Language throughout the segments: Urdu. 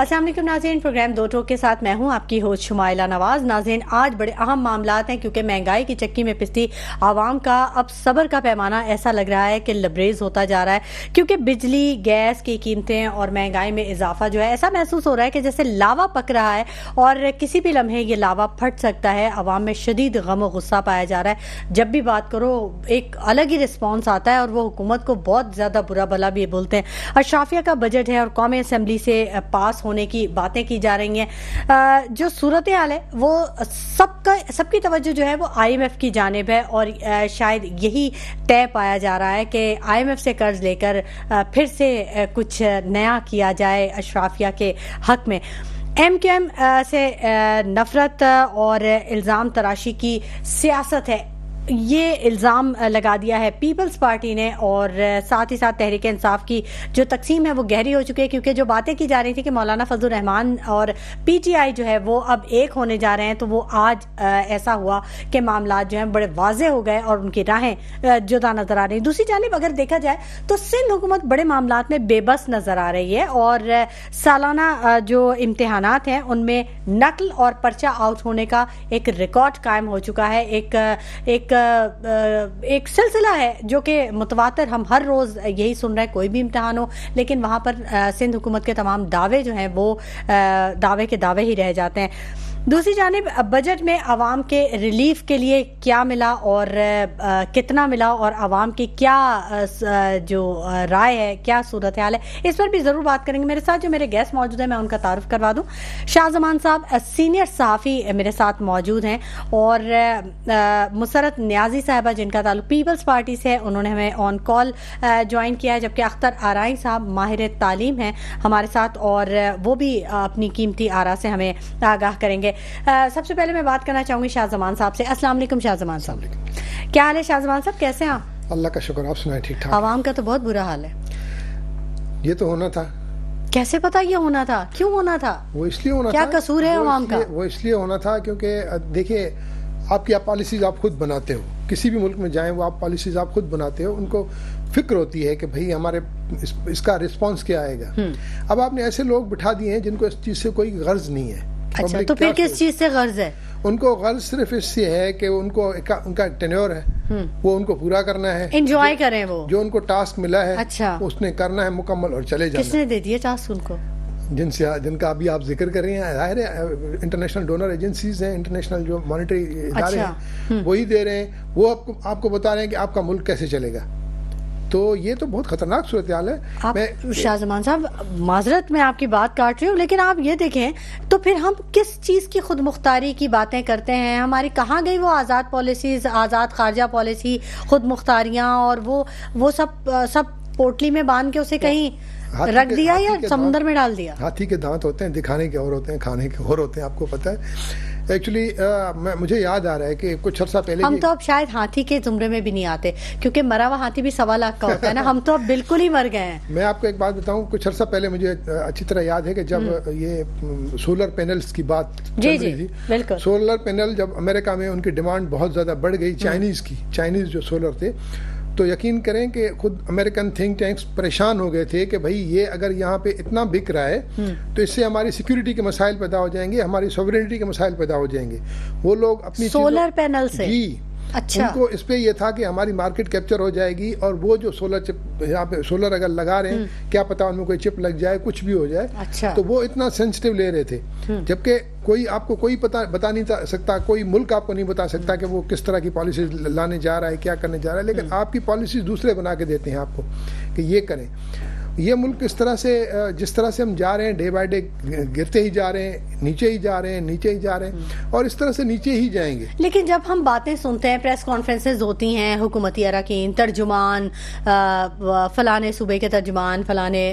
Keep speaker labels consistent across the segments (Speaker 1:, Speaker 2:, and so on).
Speaker 1: السلام علیکم ناظرین، پروگرام دو ٹوک کے ساتھ میں ہوں آپ کی ہوسٹ شمائلہ نواز۔ ناظرین، آج بڑے اہم معاملات ہیں کیونکہ مہنگائی کی چکی میں پستی عوام کا اب صبر کا پیمانہ ایسا لگ رہا ہے کہ لبریز ہوتا جا رہا ہے، کیونکہ بجلی گیس کی قیمتیں اور مہنگائی میں اضافہ جو ہے ایسا محسوس ہو رہا ہے کہ جیسے لاوا پک رہا ہے اور کسی بھی لمحے یہ لاوا پھٹ سکتا ہے۔ عوام میں شدید غم و غصہ پایا جا رہا ہے، جب بھی بات کرو ایک الگ ہی رسپانس آتا ہے اور وہ حکومت کو بہت زیادہ برا بھلا بھی بولتے ہیں۔ اشرافیہ کا بجٹ ہے اور قومی اسمبلی سے پاس ہونے کی باتیں کی جا رہی ہیں۔ جو صورتحال ہے وہ سب کی توجہ جو ہے وہ آئی ایم ایف کی جانب ہے اور شاید یہی طے پایا جا رہا ہے کہ آئی ایم ایف سے قرض لے کر پھر سے کچھ نیا کیا جائے اشرافیہ کے حق میں۔ ایم کیو ایم سے نفرت اور الزام تراشی کی سیاست ہے، یہ الزام لگا دیا ہے پیپلز پارٹی نے، اور ساتھ ہی ساتھ تحریک انصاف کی جو تقسیم ہے وہ گہری ہو چکی ہے، کیونکہ جو باتیں کی جا رہی تھی کہ مولانا فضل الرحمان اور پی ٹی آئی جو ہے وہ اب ایک ہونے جا رہے ہیں، تو وہ آج ایسا ہوا کہ معاملات جو ہیں بڑے واضح ہو گئے اور ان کی راہیں جدا نظر آ رہی ہیں۔ دوسری جانب اگر دیکھا جائے تو سندھ حکومت بڑے معاملات میں بے بس نظر آ رہی ہے، اور سالانہ جو امتحانات ہیں ان میں نقل اور پرچہ آؤٹ ہونے کا ایک ریکارڈ قائم ہو چکا ہے۔ ایک سلسلہ ہے جو کہ متواتر، ہم ہر روز یہی سن رہے ہیں، کوئی بھی امتحان ہو لیکن وہاں پر سندھ حکومت کے تمام دعوے جو ہیں وہ دعوے کے دعوے ہی رہ جاتے ہیں۔ دوسری جانب بجٹ میں عوام کے ریلیف کے لیے کیا ملا اور کتنا ملا، اور عوام کی کیا جو رائے ہے، کیا صورتحال ہے، اس پر بھی ضرور بات کریں گے۔ میرے ساتھ جو میرے گیسٹ موجود ہیں میں ان کا تعارف کروا دوں۔ شاہ زمان صاحب سینئر صحافی میرے ساتھ موجود ہیں، اور مسرت نیازی صاحبہ جن کا تعلق پیپلز پارٹی سے ہے، انہوں نے ہمیں آن کال جوائن کیا ہے، جبکہ اختر آرائی صاحب ماہر تعلیم ہیں ہمارے ساتھ، اور وہ بھی اپنی قیمتی آراء سے ہمیں آگاہ کریں گے۔ سب سے پہلے میں بات کرنا چاہوں گی شاہ زمان صاحب سے۔ السلام علیکم شاہ زمان صاحب، کیا حال ہے شاہ زمان صاحب، کیسے ہیں آپ؟
Speaker 2: اللہ کا شکر، آپ سنائیں؟ ٹھیک ٹھاک۔
Speaker 1: عوام کا تو بہت برا حال ہے۔
Speaker 2: یہ تو ہونا تھا۔
Speaker 1: کیسے پتا یہ ہونا تھا؟ کیوں ہونا تھا؟
Speaker 2: وہ اس لیے ہونا تھا،
Speaker 1: کیا قصور ہے عوام کا؟
Speaker 2: وہ اس لیے ہونا تھا کیونکہ دیکھیے، آپ کی پالیسیز آپ خود بناتے ہو، کسی بھی ملک میں جائیں وہ آپ پالیسیز آپ خود بناتے ہو، ان کو فکر ہوتی ہے کہ بھئی ہمارے اس کا رسپانس کیا آئے گا۔ اب آپ نے ایسے لوگ بٹھا دیے ہیں جن کو اس چیز سے کوئی غرض نہیں ہے۔
Speaker 1: اچھا، تو پھر کس چیز سے غرض ہے؟
Speaker 2: ان کو غرض صرف اس سے ہے کہ ان کا ٹینیور ہے، وہ ان کو پورا کرنا ہے،
Speaker 1: انجوائے کریں، وہ
Speaker 2: جو ان کو ٹاسک ملا ہے
Speaker 1: اچھا
Speaker 2: اس نے کرنا ہے مکمل اور چلے جانا۔
Speaker 1: کس نے دے دیے ٹاسک ان کو؟
Speaker 2: جن کا ابھی آپ ذکر کر رہے ہیں، ظاہر ہے انٹرنیشنل ڈونر ایجنسیز ہیں، انٹرنیشنل جو مانیٹری ادارے ہیں وہی دے رہے ہیں، وہ آپ کو بتا رہے ہیں کہ آپ کا ملک کیسے چلے گا۔ تو یہ تو بہت خطرناک صورتحال ہے۔
Speaker 1: شاہ زمان صاحب، معذرت میں آپ کی بات کاٹ رہی ہوں، لیکن آپ یہ دیکھیں تو پھر ہم کس چیز کی خود مختاری کی باتیں کرتے ہیں؟ ہماری کہاں گئی وہ آزاد پالیسیز، آزاد خارجہ پالیسی، خود مختاریاں، اور وہ سب پوٹلی میں باندھ کے اسے کہیں رکھ دیا یا سمندر میں ڈال دیا؟
Speaker 2: ہاتھی کے دانت ہوتے ہیں، دکھانے کے اور ہوتے ہیں، کھانے کے اور ہوتے ہیں، آپ کو پتہ ہے۔ ایکچولی مجھے یاد آ رہا ہے کہ کچھ عرصہ پہلے
Speaker 1: ہم تو اب شاید ہاتھی کے زمرے میں بھی نہیں آتے، کیونکہ مرا ہوا ہاتھی بھی 1.25 لاکھ کا ہوتا ہے نا، ہم تو اب بالکل ہی مر گئے ہیں۔
Speaker 2: میں آپ کو ایک بات بتاؤں، کچھ عرصہ پہلے مجھے اچھی طرح یاد ہے کہ جب یہ سولر پینلز کی بات چل رہی تھی،
Speaker 1: بالکل
Speaker 2: سولر پینل جب امریکہ میں ان کی ڈیمانڈ بہت زیادہ بڑھ گئی، چائنیز جو سولر تھے، تو یقین کریں کہ خود امریکن تھنک ٹینکس پریشان ہو گئے تھے کہ بھائی یہ اگر یہاں پہ اتنا بک رہا ہے تو اس سے ہماری سیکیورٹی کے مسائل پیدا ہو جائیں گے، ہماری سوورینٹی کے مسائل پیدا ہو جائیں گے۔ وہ لوگ اپنی
Speaker 1: سولر پینل سے
Speaker 2: جی
Speaker 1: اچھا،
Speaker 2: ان کو اس پہ یہ تھا کہ ہماری مارکیٹ کیپچر ہو جائے گی، اور وہ جو سولر چپ یہاں پہ سولر اگر لگا رہے ہیں، کیا پتا ان میں کوئی چپ لگ جائے، کچھ بھی ہو جائے۔
Speaker 1: اچھا،
Speaker 2: تو وہ اتنا سینسٹیو لے رہے تھے، جبکہ آپ کو کوئی بتا نہیں سکتا، کوئی ملک آپ کو نہیں بتا سکتا کہ وہ کس طرح کی پالیسیز لانے جا رہا ہے، کیا کرنے جا رہا ہے، لیکن آپ کی پالیسیز دوسرے بنا کے دیتے ہیں آپ کو کہ یہ کریں۔ یہ ملک اس طرح سے، جس طرح سے ہم جا رہے ہیں، ڈے بائی ڈے گرتے ہی جا رہے ہیں، نیچے ہی جا رہے ہیں، اور اس طرح سے نیچے ہی جائیں گے۔
Speaker 1: لیکن جب ہم باتیں سنتے ہیں، پریس کانفرنسز ہوتی ہیں، حکومتی اراکین، ترجمان، فلانے صوبے کے ترجمان، فلانے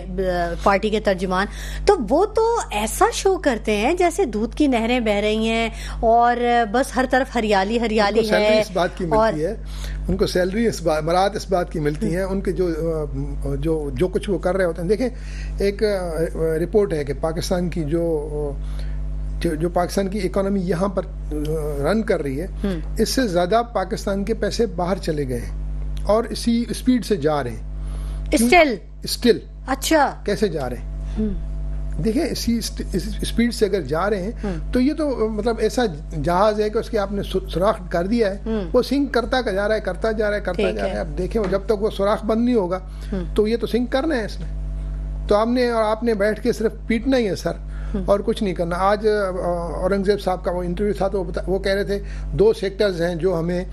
Speaker 1: پارٹی کے ترجمان، تو وہ تو ایسا شو کرتے ہیں جیسے دودھ کی نہریں بہ رہی ہیں اور بس ہر طرف ہریالی ہریالی ہے،
Speaker 2: اس بات کی ملتی ہے، ان کو سیلری مراد اس بات کی ملتی ہیں، ان کے جو کچھ وہ کر رہے ہوتے ہیں۔ دیکھیں، ایک رپورٹ ہے کہ پاکستان کی جو پاکستان کی اکانومی یہاں پر رن کر رہی ہے، اس سے زیادہ پاکستان کے پیسے باہر چلے گئے ہیں اور اسی اسپیڈ سے جا رہے ہیں۔ اسٹل اچھا، کیسے جا رہے ہیں؟ دیکھیں اسی اسپیڈ سے اگر جا رہے ہیں تو یہ تو مطلب ایسا جہاز ہے کہ اس کے آپ نے سوراخ کر دیا ہے, وہ سنک کرتا جا رہا ہے, کرتا جا رہا ہے. اب دیکھیں جب تک وہ سوراخ بند نہیں ہوگا تو یہ تو سنک کرنا ہے اس نے. تو آپ نے بیٹھ کے صرف پیٹنا ہی ہے سر, اور کچھ نہیں کرنا. آج اورنگزیب صاحب کا وہ انٹرویو تھا تو وہ کہہ رہے تھے 2 سیکٹرز ہیں جو ہمیں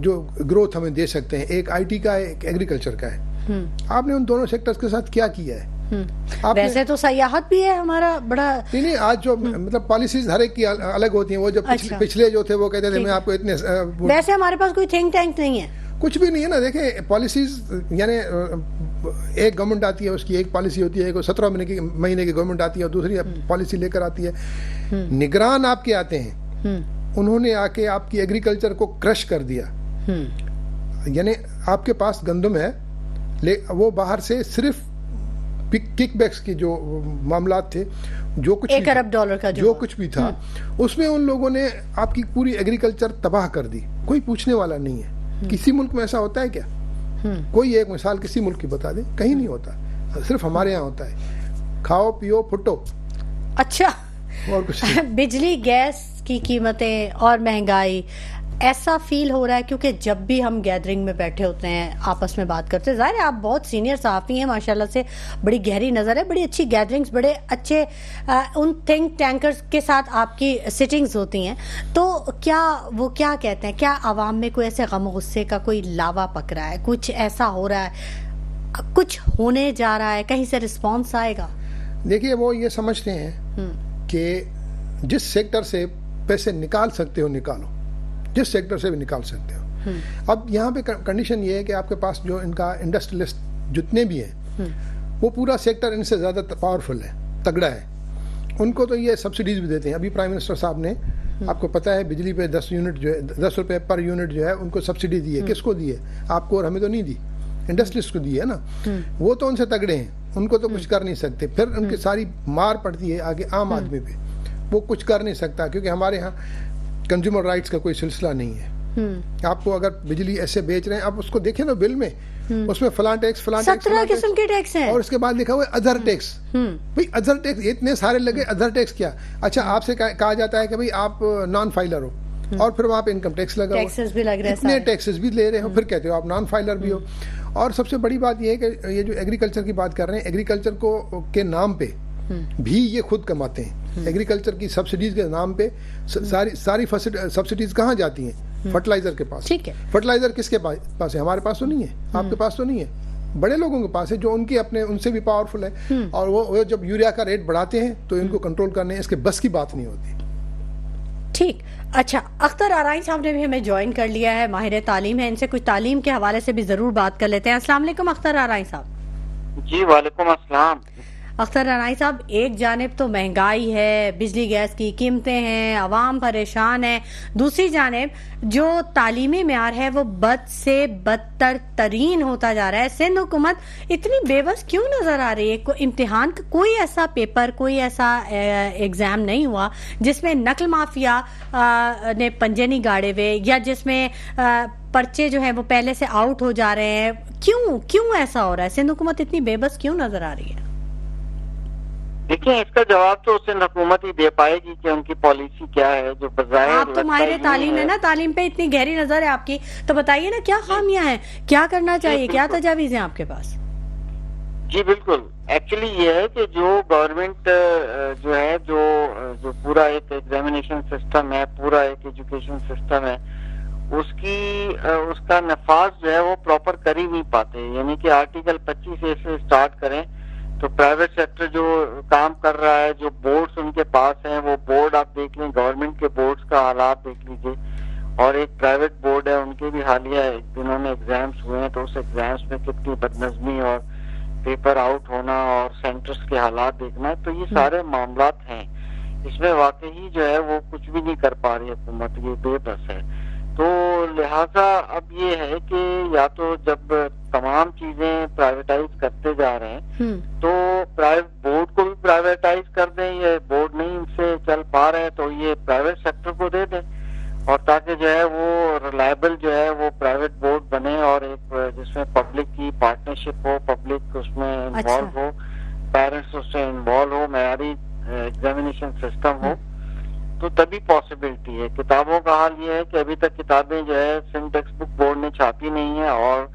Speaker 2: جو گروتھ ہمیں دے سکتے ہیں, ایک IT کا ہے, ایک ایگریکلچر کا ہے. آپ نے ان دونوں سیکٹرز کے ساتھ کیا ہے؟
Speaker 1: ویسے تو سیاحت بھی ہے ہمارا بڑا.
Speaker 2: نہیں آج جو مطلب پالیسیز ہر ایک کی الگ ہوتی ہیں. وہ جو پچھلے جو تھے وہ کہتے تھے میں آپ کو اتنے,
Speaker 1: ویسے ہمارے پاس کوئی تھنک ٹینک نہیں ہے,
Speaker 2: کچھ بھی نہیں ہے نا. دیکھیں پالیسیز یعنی ایک گورنمنٹ آتی ہے, اس کی ایک پالیسی ہوتی ہے, 17 مہینے کی گورنمنٹ آتی ہے اور دوسری پالیسی لے کر آتی ہے. نگران آپ کے آتے ہیں, انہوں نے آ کے آپ کی ایگریکلچر کو کرش کر دیا. یعنی آپ کے پاس گندم ہے, وہ باہر سے صرف کک بیکس کے جو معاملات تھے, جو کچھ
Speaker 1: $1 ارب کا
Speaker 2: جو کچھ بھی تھا, اس میں ان لوگوں نے آپ کی پوری ایگریکلچر تباہ کر دی. کوئی پوچھنے والا نہیں ہے. کسی ملک میں ایسا ہوتا ہے کیا؟ کوئی ایک مثال کسی ملک کی بتا دیں, کہیں نہیں ہوتا. صرف ہمارے یہاں ہوتا ہے, کھاؤ پیو پھٹو.
Speaker 1: اچھا,
Speaker 2: اور کچھ
Speaker 1: بجلی گیس کی قیمتیں اور مہنگائی ایسا فیل ہو رہا ہے, کیونکہ جب بھی ہم گیدرنگ میں بیٹھے ہوتے ہیں آپس میں بات کرتے ہیں, ظاہر ہے آپ بہت سینئر صحافی ہیں ماشاءاللہ سے, بڑی گہری نظر ہے, بڑی اچھی گیدرنگز, بڑے اچھے ان تھنک ٹینکرز کے ساتھ آپ کی سٹنگز ہوتی ہیں, تو وہ کیا کہتے ہیں, کیا عوام میں کوئی ایسے غم و غصے کا کوئی لاوا پک رہا ہے, کچھ ایسا ہو رہا ہے, کچھ ہونے جا رہا ہے, کہیں سے رسپانس آئے گا؟
Speaker 2: دیکھیے وہ یہ سمجھتے ہیں کہ جس سیکٹر سے پیسے نکال سکتے ہو نکالو, جس سیکٹر سے بھی نکال سکتے ہو. اب یہاں پہ کنڈیشن یہ ہے کہ آپ کے پاس جو ان کا انڈسٹریلسٹ جتنے بھی ہیں, وہ پورا سیکٹر ان سے زیادہ پاورفل ہے, تگڑا ہے. ان کو تو یہ سبسڈیز بھی دیتے ہیں. ابھی پرائم منسٹر صاحب نے, آپ کو پتہ ہے, بجلی پہ 10 روپے پر یونٹ جو ہے ان کو سبسڈی دی ہے. کس کو دی ہے؟ آپ کو اور ہمیں تو نہیں دی, انڈسٹریلسٹ کو دی ہے نا. وہ تو ان سے تگڑے ہیں, ان کو تو کچھ کر نہیں سکتے. پھر ان کی ساری مار پڑتی ہے آگے عام آدمی پہ. وہ کچھ کر نہیں سکتا, کیونکہ ہمارے ہاں کنزیومر رائٹس کا کوئی سلسلہ نہیں ہے. آپ کو اگر بجلی ایسے بیچ رہے ہیں, آپ اس کو دیکھیں نا بل میں, اس میں فلاں ٹیکس
Speaker 1: 17 قسم کے ٹیکس ہیں,
Speaker 2: اور اس کے بعد لکھا ہوا ہے ادر ٹیکس. بھائی ادر ٹیکس اتنے سارے لگے, ادر ٹیکس کیا؟ اچھا آپ سے کہا جاتا ہے کہ بھائی آپ نان فائلر ہو, اور پھر وہاں پہ انکم ٹیکس لگا ہوا, اتنے ٹیکسز بھی لے رہے ہو, پھر کہتے ہو آپ نان فائلر بھی ہو. اور سب سے بڑی بات یہ ہے کہ یہ جو ایگریکلچر کی بات کر رہے ہیں, ایگریکلچر کو کے نام پہ بھی یہ خود کماتے ہیں. ایگریکلچر کی سبسڈیز کے نام پہ ساری سبسڈیز کہاں جاتی ہیں؟ فرٹیلائزر کے پاس. فرٹیلائزر کس کے پاس ہے؟ ہمارے پاس تو نہیں ہے, آپ کے پاس تو نہیں ہے, بڑے لوگوں کے پاس ہے جو ان کے اپنے ان سے بھی پاورفل ہے. اور وہ جب یوریا کا ریٹ بڑھاتے ہیں تو ان کو کنٹرول کرنے اس کے بس کی بات نہیں ہوتی.
Speaker 1: ٹھیک, اچھا اختر آرائیں صاحب نے بھی ہمیں جوائن کر لیا ہے, ماہر تعلیم ہے, ان سے کچھ تعلیم کے حوالے سے بھی ضرور بات کر لیتے ہیں. السلام علیکم اختر آرائیں صاحب.
Speaker 3: جی وعلیکم السلام.
Speaker 1: اختر آرائیں صاحب, ایک جانب تو مہنگائی ہے, بجلی گیس کی قیمتیں ہیں, عوام پریشان ہے, دوسری جانب جو تعلیمی معیار ہے وہ بد سے بدتر ترین ہوتا جا رہا ہے. سندھ حکومت اتنی بے بس کیوں نظر آ رہی ہے؟ امتحان کا کوئی ایسا پیپر, کوئی ایسا ایگزام نہیں ہوا جس میں نقل مافیا نے پنجے نہیں گاڑے ہوئے, یا جس میں پرچے جو ہیں وہ پہلے سے آؤٹ ہو جا رہے ہیں. کیوں ایسا ہو رہا ہے؟ سندھ حکومت اتنی بے بس کیوں نظر آ رہی ہے؟
Speaker 3: دیکھیں اس کا جواب تو سندھ حکومت ہی دے پائے گی کہ ان کی پالیسی کیا ہے. جو بظاہر
Speaker 1: آپ تو ماہر تعلیم ہے نا, تعلیم پہ اتنی گہری نظر ہے آپ کی, تو بتائیے نا کیا خامیاں ہیں, کیا کرنا چاہیے, کیا تجاویز ہیں آپ کے پاس؟
Speaker 3: جی بالکل, ایکچولی یہ ہے کہ جو گورنمنٹ جو ہے جو پورا ایک ایگزامینیشن سسٹم ہے, پورا ایک ایجوکیشن سسٹم ہے, اس کا نفاذ جو ہے وہ پراپر کر ہی نہیں پاتے. یعنی کہ آرٹیکل 25 سے اسٹارٹ کریں تو پرائیویٹ سیکٹر جو کام کر رہا ہے, جو بورڈز ان کے پاس ہیں, وہ بورڈ آپ دیکھ لیں, گورنمنٹ کے بورڈز کا حالات دیکھ لیجئے, اور ایک پرائیویٹ بورڈ ہے ان کے بھی حالیہ دنوں میں ایگزامس ہوئے ہیں, تو اس ایگزامس میں کتنی بدنظمی اور پیپر آؤٹ ہونا اور سینٹرز کے حالات دیکھنا ہے. تو یہ سارے معاملات ہیں, اس میں واقعی جو ہے وہ کچھ بھی نہیں کر پا رہی حکومت, یہ بے بس ہے. تو لہٰذا اب یہ ہے کہ یا تو جب تمام چیزیں پرائیویٹائز کرتے جا رہے ہیں تو بورڈ کو بھی پرائیویٹائز کر دیں, یہ بورڈ نہیں ان سے چل پا رہے تو یہ پرائیویٹ سیکٹر کو دے دیں, اور تاکہ جو ہے وہ ریلائبل جو ہے وہ پرائیویٹ بورڈ بنے, اور ایک جس میں پبلک کی پارٹنرشپ ہو, پبلک اس میں انوالو ہو, پیرنٹس اس سے انوالو ہو, معیاری ایگزامینیشن سسٹم ہو, تو تبھی پاسبلٹی ہے. کتابوں کا حال یہ ہے کہ ابھی تک کتابیں جو ہے سندھ ٹیکسٹ بک بورڈ نے چھاپی نہیں ہے, اور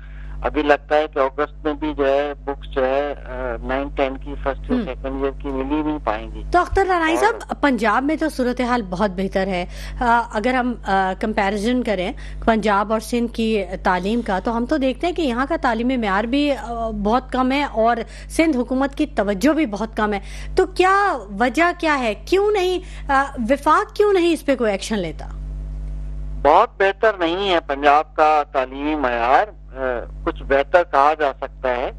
Speaker 3: ابھی لگتا ہے کہ اگست میں بھی جو ہے بکس جو ہے 9-10 کی فرسٹ یا سیکنڈ ایئر کی ملی نہیں پائیں گی.
Speaker 1: تو اختر رانائی صاحب, پنجاب میں تو صورتحال بہت بہتر ہے. اگر ہم کمپیریزن کریں پنجاب اور سندھ کی تعلیم کا, تو ہم تو دیکھتے ہیں کہ یہاں کا تعلیمی معیار بھی بہت کم ہے اور سندھ حکومت کی توجہ بھی بہت کم ہے. تو کیا وجہ کیا ہے, کیوں نہیں وفاق کیوں نہیں اس پہ کوئی ایکشن لیتا؟
Speaker 3: بہت بہتر نہیں ہے پنجاب کا تعلیمی معیار, کچھ بہتر کہا جا سکتا ہے,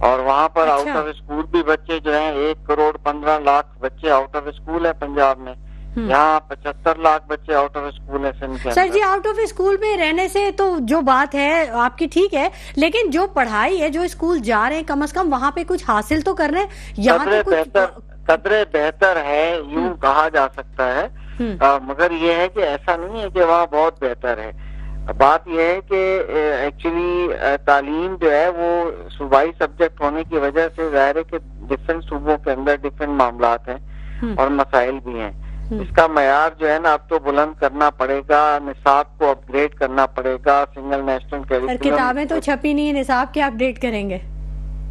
Speaker 3: اور وہاں پر آؤٹ آف اسکول بھی بچے جو ہیں 1,15,00,000 بچے آؤٹ آف اسکول ہے پنجاب میں. یہاں 75 لاکھ بچے آؤٹ آف اسکول ہے سندھ کے
Speaker 1: سر جی. آؤٹ آف اسکول میں رہنے سے تو جو بات ہے آپ کی ٹھیک ہے, لیکن جو پڑھائی ہے, جو اسکول جا رہے ہیں, کم از کم وہاں پہ کچھ حاصل تو کر رہے ہیں. یہاں تو
Speaker 3: قدرے بہتر ہے یوں کہا جا سکتا ہے, مگر یہ ہے کہ ایسا نہیں ہے کہ وہاں بہت بہتر ہے. بات یہ ہے کہ ایکچولی تعلیم جو ہے وہ صوبائی سبجیکٹ ہونے کی وجہ سے ظاہر ہے کہ ڈفرینٹ صوبوں کے اندر ڈفرینٹ معاملات ہیں اور مسائل بھی ہیں. اس کا معیار جو ہے نا اب تو بلند کرنا پڑے گا, نصاب کو اپ گریڈ کرنا پڑے گا, سنگل نیشنل کیریکولم.
Speaker 1: کتابیں تو چھپی نہیں ہے, نصاب کیا اپڈیٹ کریں گے؟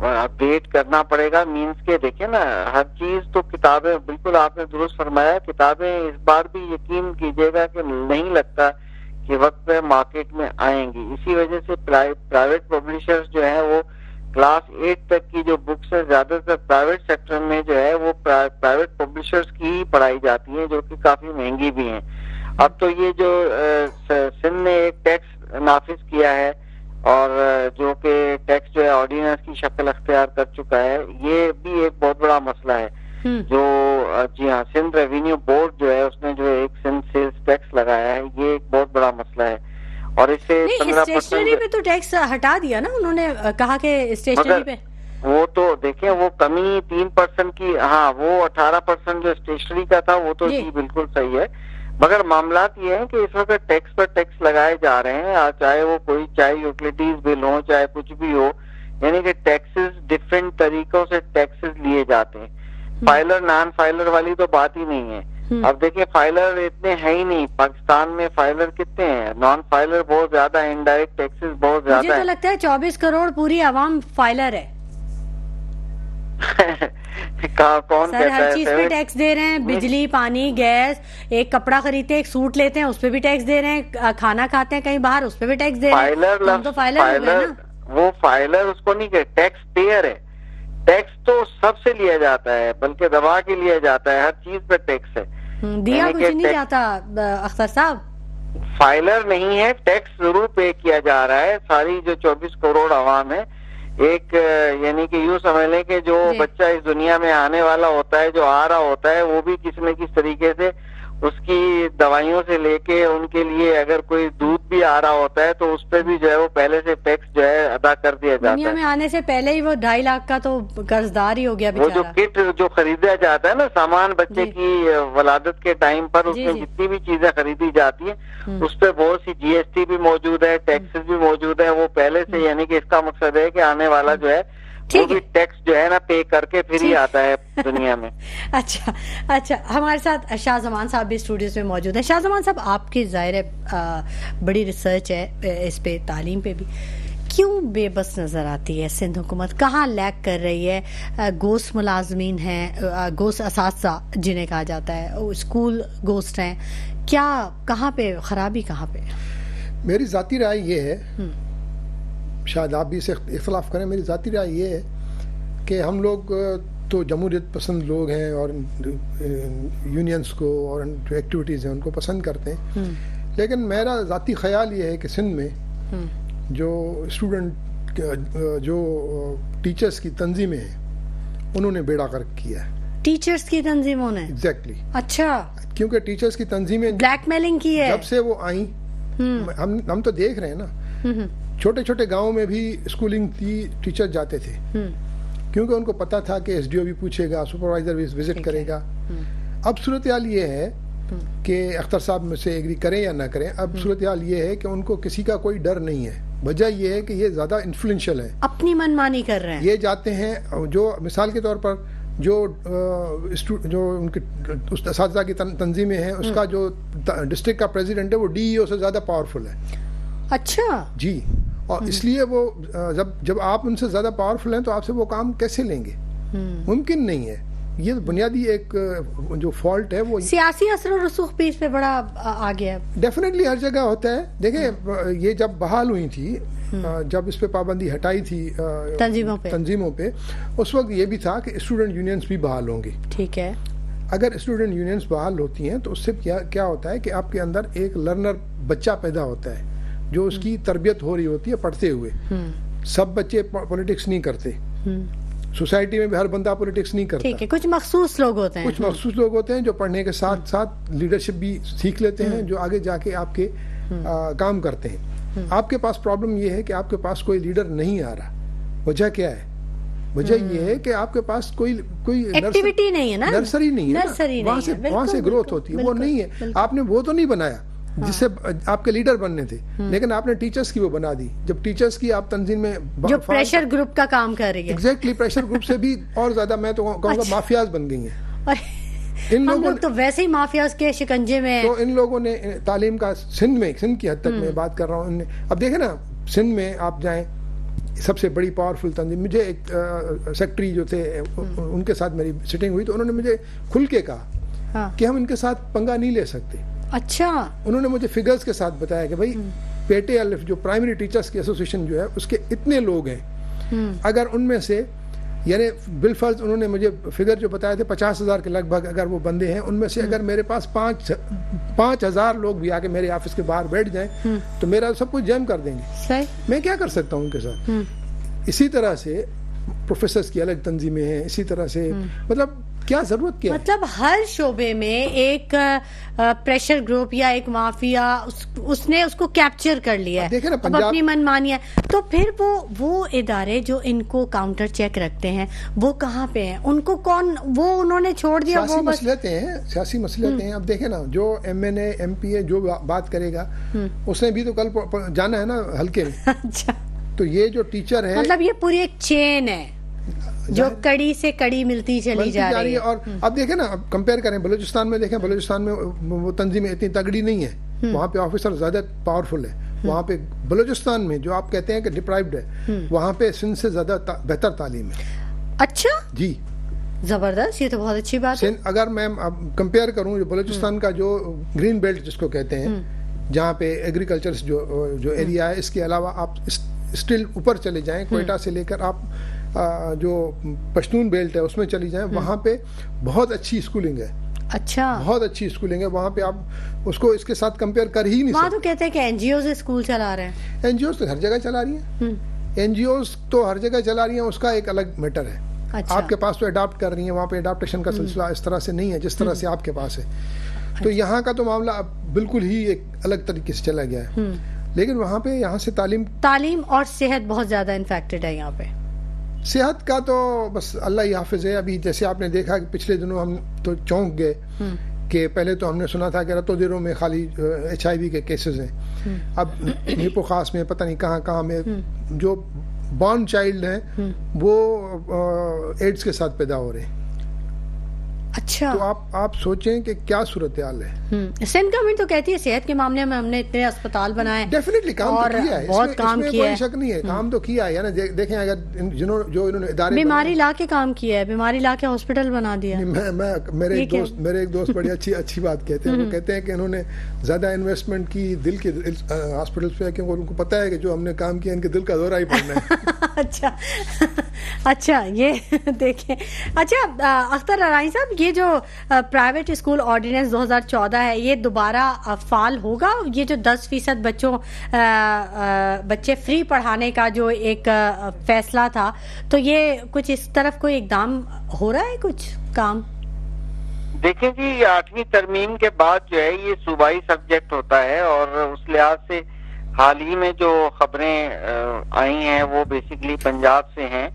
Speaker 3: اپڈیٹ کرنا پڑے گا. مینس کے دیکھیں نا, ہر چیز تو کتابیں, بالکل آپ نے درست فرمایا, کتابیں اس بار بھی یقین کیجیے گا کہ نہیں لگتا کہ وقت پہ مارکیٹ میں آئیں گی. اسی وجہ سے پرائیویٹ پبلشرز جو ہیں وہ کلاس 8 تک کی جو بکس ہے زیادہ تر پرائیویٹ سیکٹر میں جو ہے وہ پرائیویٹ پبلشرز کی ہی پڑھائی جاتی ہیں, جو کہ کافی مہنگی بھی ہیں. اب تو یہ جو سندھ نے ایک ٹیکس نافذ کیا ہے, اور جو کہ ٹیکس جو ہے آرڈیننس کی شکل اختیار کر چکا ہے, یہ بھی ایک بہت بڑا مسئلہ ہے. جو جی ہاں, سندھ ریونیو بورڈ جو ہے اس نے جو ایک سندھ سیلز ٹیکس لگایا ہے, یہ ایک بہت بڑا مسئلہ ہے. اور اس سے
Speaker 1: 15% پہ تو ٹیکس ہٹا دیا نا انہوں نے, کہا کہ اسٹیشنری پہ
Speaker 3: وہ تو دیکھیں وہ کمی 3% کی, ہاں وہ 18% جو اسٹیشنری کا تھا وہ تو جی بالکل صحیح ہے. مگر معاملات یہ ہیں کہ اس وقت ٹیکس پر ٹیکس لگائے جا رہے ہیں, چاہے وہ کوئی چاہے یوٹیلیٹیز بل ہو, چاہے کچھ بھی ہو, یعنی کہ ٹیکسز ڈفرینٹ طریقوں سے ٹیکسز لیے جاتے ہیں. فائلر نان فائلر والی تو بات ہی نہیں ہے. اب دیکھیں فائلر اتنے ہیں ہی نہیں پاکستان میں, فائلر کتنے ہیں, نان فائلر بہت زیادہ, انڈائریکٹ ٹیکسز بہت زیادہ.
Speaker 1: مجھے تو لگتا ہے 24 کروڑ پوری عوام فائلر ہے.
Speaker 3: کون
Speaker 1: سر ہر چیز پہ ٹیکس دے رہے ہیں, بجلی, پانی, گیس, ایک کپڑا خریدتے ہیں, ایک سوٹ لیتے ہیں, اس پہ بھی ٹیکس دے رہے ہیں, کھانا کھاتے ہیں کہیں باہر, اس پہ بھی ٹیکس دے رہے ہیں. ہم تو فائلر ہو گئے نا.
Speaker 3: وہ فائلر اس کو نہیں کہ ٹیکس پیئر ہے. ٹیکس تو سب سے لیا جاتا ہے, بلکہ دبا کے لیا جاتا ہے, ہر چیز پہ ٹیکس ہے.
Speaker 1: دیا کچھ نہیں جاتا اختر صاحب.
Speaker 3: فائلر نہیں ہے, ٹیکس ضرور پے کیا جا رہا ہے. ساری جو 24 کروڑ عوام ہے, ایک یعنی کہ یوں سمجھ لیں کہ جو بچہ اس دنیا میں آنے والا ہوتا ہے, جو آ رہا ہوتا ہے, وہ بھی کسی نہ کسی طریقے سے اس کی دوائیوں سے لے کے ان کے لیے اگر کوئی دودھ بھی آ رہا ہوتا ہے تو اس پہ بھی جو ہے وہ پہلے سے ٹیکس جو ہے ادا کر دیا جاتا ہے.
Speaker 1: دنیا میں آنے سے پہلے ہی وہ 2.5 لاکھ کا تو قرض دار ہی ہو گیا بیچارہ.
Speaker 3: وہ جو کٹ جو خریدا جاتا ہے نا سامان بچے کی ولادت کے ٹائم پر, اس میں جتنی بھی چیزیں خریدی جاتی ہیں اس پہ بہت سی جی ایس ٹی بھی موجود ہے, ٹیکسز بھی موجود ہے. وہ پہلے سے یعنی کہ اس کا مقصد ہے کہ آنے والا جو ہے وہ بھی ٹیکس جو ہے نا پے کر کے پھر ہی آتا ہے دنیا میں.
Speaker 1: اچھا ہمارے ساتھ شاہ زمان صاحب بھی اسٹوڈیوز میں موجود ہیں. شاہ زمان صاحب, آپ کی ظاہر ہے بڑی ریسرچ ہے اس پہ, تعلیم پہ بھی. کیوں بے بس نظر آتی ہے سندھ حکومت, کہاں لیک کر رہی ہے؟ گوسٹ ملازمین ہیں, گوسٹ اساتذہ جنہیں کہا جاتا ہے, اسکول گوسٹ ہیں, کیا کہاں پہ خرابی, کہاں پہ؟
Speaker 2: میری ذاتی رائے یہ ہے, شاید آپ بھی اسے اختلاف کریں, میری ذاتی رائے یہ ہے کہ ہم لوگ تو جمہوریت پسند لوگ ہیں اور یونینز کو اور جو ایکٹیویٹیز ہیں ان کو پسند کرتے ہیں, لیکن میرا ذاتی خیال یہ ہے کہ سندھ میں جو اسٹوڈنٹ جو ٹیچرز کی تنظیمیں ہیں انہوں نے بیڑا غرق کیا ہے.
Speaker 1: ٹیچرز کی تنظیموں نے؟
Speaker 2: ایگزیکٹلی.
Speaker 1: اچھا,
Speaker 2: کیونکہ ٹیچرز کی تنظیمیں
Speaker 1: بلیک میلنگ کی ہے.
Speaker 2: جب سے وہ آئیں, ہم تو دیکھ رہے ہیں نا, چھوٹے چھوٹے گاؤں میں بھی اسکولنگ تھی, ٹیچر جاتے تھے کیونکہ ان کو پتا تھا کہ ایس ڈی او بھی پوچھے گا, سپروائزر بھی وزٹ کرے گا. اب صورتحال یہ ہے کہ اختر صاحب مجھ سے ایگری کریں یا نہ کریں, اب صورتحال یہ ہے کہ ان کو کسی کا کوئی ڈر نہیں ہے. وجہ یہ ہے کہ یہ زیادہ انفلوئنشل ہیں,
Speaker 1: اپنی من مانی کر رہے ہیں.
Speaker 2: یہ جاتے ہیں جو مثال کے طور پر جو ان کے اساتذہ کی تنظیمیں ہیں, اس کا جو ڈسٹرکٹ کا پریزیڈنٹ ہے وہ ڈی ای او سے زیادہ پاورفل ہے.
Speaker 1: اچھا
Speaker 2: جی, اور اس لیے وہ جب آپ ان سے زیادہ پاورفل ہیں تو آپ سے وہ کام کیسے لیں گے؟ ممکن نہیں ہے. یہ بنیادی ایک جو فالٹ ہے وہ
Speaker 1: سیاسی اثر و رسوخ بھی اس پہ بڑا آ گیا ہے.
Speaker 2: ڈیفینیٹلی ہر جگہ ہوتا ہے. دیکھیں یہ جب بحال ہوئی تھی, جب اس پہ پابندی ہٹائی تھی تنظیموں پہ, اس وقت یہ بھی تھا کہ اسٹوڈنٹ یونینز بھی بحال ہوں گی.
Speaker 1: ٹھیک ہے.
Speaker 2: اگر اسٹوڈنٹ یونینز بحال ہوتی ہیں تو اس سے کیا ہوتا ہے کہ آپ کے اندر ایک لرنر بچہ پیدا ہوتا ہے جو اس کی تربیت ہو رہی ہوتی ہے پڑھتے ہوئے. سب بچے پولیٹکس نہیں کرتے, سوسائٹی میں بھی ہر بندہ پولیٹکس نہیں کرتا.
Speaker 1: ٹھیک ہے, کچھ مخصوص لوگ ہوتے ہیں,
Speaker 2: کچھ مخصوص لوگ ہوتے ہیں جو پڑھنے کے ساتھ ساتھ لیڈرشپ بھی سیکھ لیتے ہیں, جو آگے جا کے آپ کے کام کرتے ہیں. آپ کے پاس پرابلم یہ ہے کہ آپ کے پاس کوئی لیڈر نہیں آ رہا. وجہ کیا ہے؟ وجہ یہ ہے کہ آپ کے پاس کوئی
Speaker 1: ایکٹیویٹی نہیں ہے نا,
Speaker 2: نرسری نہیں ہے, وہاں سے گروتھ ہوتی ہے, وہ نہیں ہے. آپ نے وہ تو نہیں بنایا جس سے آپ کے لیڈر بننے تھے, لیکن آپ نے ٹیچرز کی وہ بنا دی. جب ٹیچرز کی آپ تنظیم میں
Speaker 1: جو پریشر گروپ کا کام کر رہی ہے,
Speaker 2: ایگزیکٹلی پریشر گروپ سے بھی اور زیادہ میں تو کہوں گا مافیاز بن گئی ہیں.
Speaker 1: ان لوگ تو ویسے ہی مافیاز کے شکنجے میں.
Speaker 2: تو ان لوگوں نے تعلیم کا سندھ کی حد تک میں بات کر رہا ہوں, اب دیکھیں نا سندھ میں آپ جائیں, سب سے بڑی پاورفل تنظیم, مجھے ایک سیکٹری جو تھے ان کے ساتھ میری سٹنگ ہوئی تو انہوں نے مجھے کھل کے کہا کہ ہم ان کے ساتھ پنگا نہیں لے سکتے.
Speaker 1: اچھا. انہوں
Speaker 2: نے مجھے فگرز کے ساتھ بتایا کہ بھائی پیٹے الف جو پرائمری ٹیچرز کی ایسوسیشن جو ہے اس کے اتنے لوگ ہیں, اگر ان میں سے یعنی بالفرض انہوں نے مجھے فگر جو بتایا تھے 50,000 کے لگ بھگ اگر وہ بندے ہیں, ان میں سے اگر میرے پاس 5,000 لوگ بھی آ کے میرے آفس کے باہر بیٹھ جائیں تو میرا سب کچھ جیم کر دیں گے. میں کیا کر سکتا ہوں ان کے ساتھ؟ اسی طرح سے پروفیسرز کی الگ تنظیمیں ہیں, اسی طرح سے مطلب کیا ضرورت کیا ہے؟
Speaker 1: مطلب ہر شعبے میں ایک پریشر گروپ یا ایک مافیا اس نے اس کو کیپچر کر لیا ہے, اب اپنی من مانی ہے. تو پھر وہ ادارے جو ان کو کاؤنٹر چیک رکھتے ہیں وہ کہاں پہ ہیں؟ ان کو کون, وہ انہوں نے چھوڑ دیا,
Speaker 2: سیاسی مسئلے ہیں. اب دیکھیں نا, جو M N A M P A جو بات کرے گا اس نے بھی تو کل جانا ہے نا حلقے میں.
Speaker 1: اچھا.
Speaker 2: تو یہ جو ٹیچر ہے
Speaker 1: مطلب یہ پوری ایک چین ہے جو کڑی سے کڑی ملتی چلی جا رہی ہے.
Speaker 2: اور اب دیکھیں نا, اب کمپیئر کریں بلوچستان میں, دیکھیں بلوچستان میں وہ تنظیمیں اتنی تگڑی نہیں ہے, وہاں پہ آفیسر زیادہ پاورفل ہے. وہاں پہ بلوچستان میں جو آپ کہتے ہیں کہ ڈپرائیوڈ ہے, وہاں پہ سندھ سے زیادہ بہتر تعلیم ہے.
Speaker 1: اچھا جی, زبردست, یہ تو بہت اچھی بات ہے.
Speaker 2: اگر میں کمپیئر کروں جو بلوچستان کا جو گرین بیلٹ جس کو کہتے ہیں, جہاں پہ ایگریکلچر جو ایریا ہے, اس کے علاوہ آپ اسٹل اوپر چلے جائیں, کوئٹہ سے لے کر آپ جو پشتون بیلٹ ہے اس میں چلی جائیں, وہاں پہ بہت اچھی اسکولنگ ہے.
Speaker 1: اچھا.
Speaker 2: بہت اچھی اسکولنگ ہے وہاں پہ, آپ اس کو اس کے ساتھ کمپیئر کر ہی نہیں سکتے.
Speaker 1: وہاں تو کہتے ہیں کہ این جی اوز اسکول چلا رہے ہیں.
Speaker 2: این جی اوز تو ہر جگہ چلا رہی ہیں, این جی اوز تو ہر جگہ چلا رہی ہیں, اس کا ایک الگ میٹر ہے. آپ کے پاس تو اڈاپٹ کر رہی ہیں, وہاں پہ اڈاپٹیشن کا سلسلہ اس طرح سے نہیں ہے جس طرح سے آپ کے پاس ہے. تو یہاں کا تو معاملہ اب بالکل ہی ایک الگ طریقے سے چلا گیا ہے. لیکن وہاں پہ یہاں سے تعلیم
Speaker 1: اور صحت بہت زیادہ انفیکٹڈ ہے. یہاں پہ
Speaker 2: صحت کا تو بس اللہ ہی حافظ ہے. ابھی جیسے آپ نے دیکھا کہ پچھلے دنوں ہم تو چونک گئے کہ پہلے تو ہم نے سنا تھا کہ رتو دیروں میں خالی HIV کے کیسز ہیں, اب نیپو خاص میں پتہ نہیں کہاں میں جو بورن چائلڈ ہیں وہ ایڈز کے ساتھ پیدا ہو رہے ہیں.
Speaker 1: اچھا.
Speaker 2: تو آپ سوچیں کہ کیا صورتحال ہے.
Speaker 1: سندھ گورنمنٹ تو کہتی ہے صحت کے معاملے میں ہم نے اتنے اسپتال بنائے,
Speaker 2: ڈیفینیٹلی کام تو کیا ہے,
Speaker 1: بہت کام کیا ہے,
Speaker 2: کوئی شک نہیں ہے, کام تو کیا ہے. یعنی دیکھیں اگر جو انہوں نے ادارے
Speaker 1: بیماری لا کے کام کیا ہے, بیماری لا کے ہاسپٹل بنا دیا.
Speaker 2: میرے ایک دوست بڑی اچھی بات کہتے ہیں, وہ کہتے ہیں کہ انہوں نے زیادہ انویسٹمنٹ کی دل کے ہاسپٹل پہ, کیونکہ ان کو پتا ہے کہ جو ہم نے کام کیا ان کے دل کا دورہ ہی پڑنا ہے.
Speaker 1: اچھا یہ دیکھیں. اچھا اختر ارائیں صاحب, یہ جو پرائیویٹ اسکول آرڈیننس 2014 ہے یہ دوبارہ فعال ہوگا؟ یہ جو 10% بچے فری پڑھانے کا جو ایک فیصلہ تھا, تو یہ کچھ اس طرف کوئی اقدام ہو رہا ہے, کچھ کام؟
Speaker 3: دیکھیں جی, 8ویں ترمیم کے بعد جو ہے یہ صوبائی سبجیکٹ ہوتا ہے, اور اس لحاظ سے حال ہی میں جو خبریں آئی ہیں وہ بیسیکلی پنجاب سے ہیں,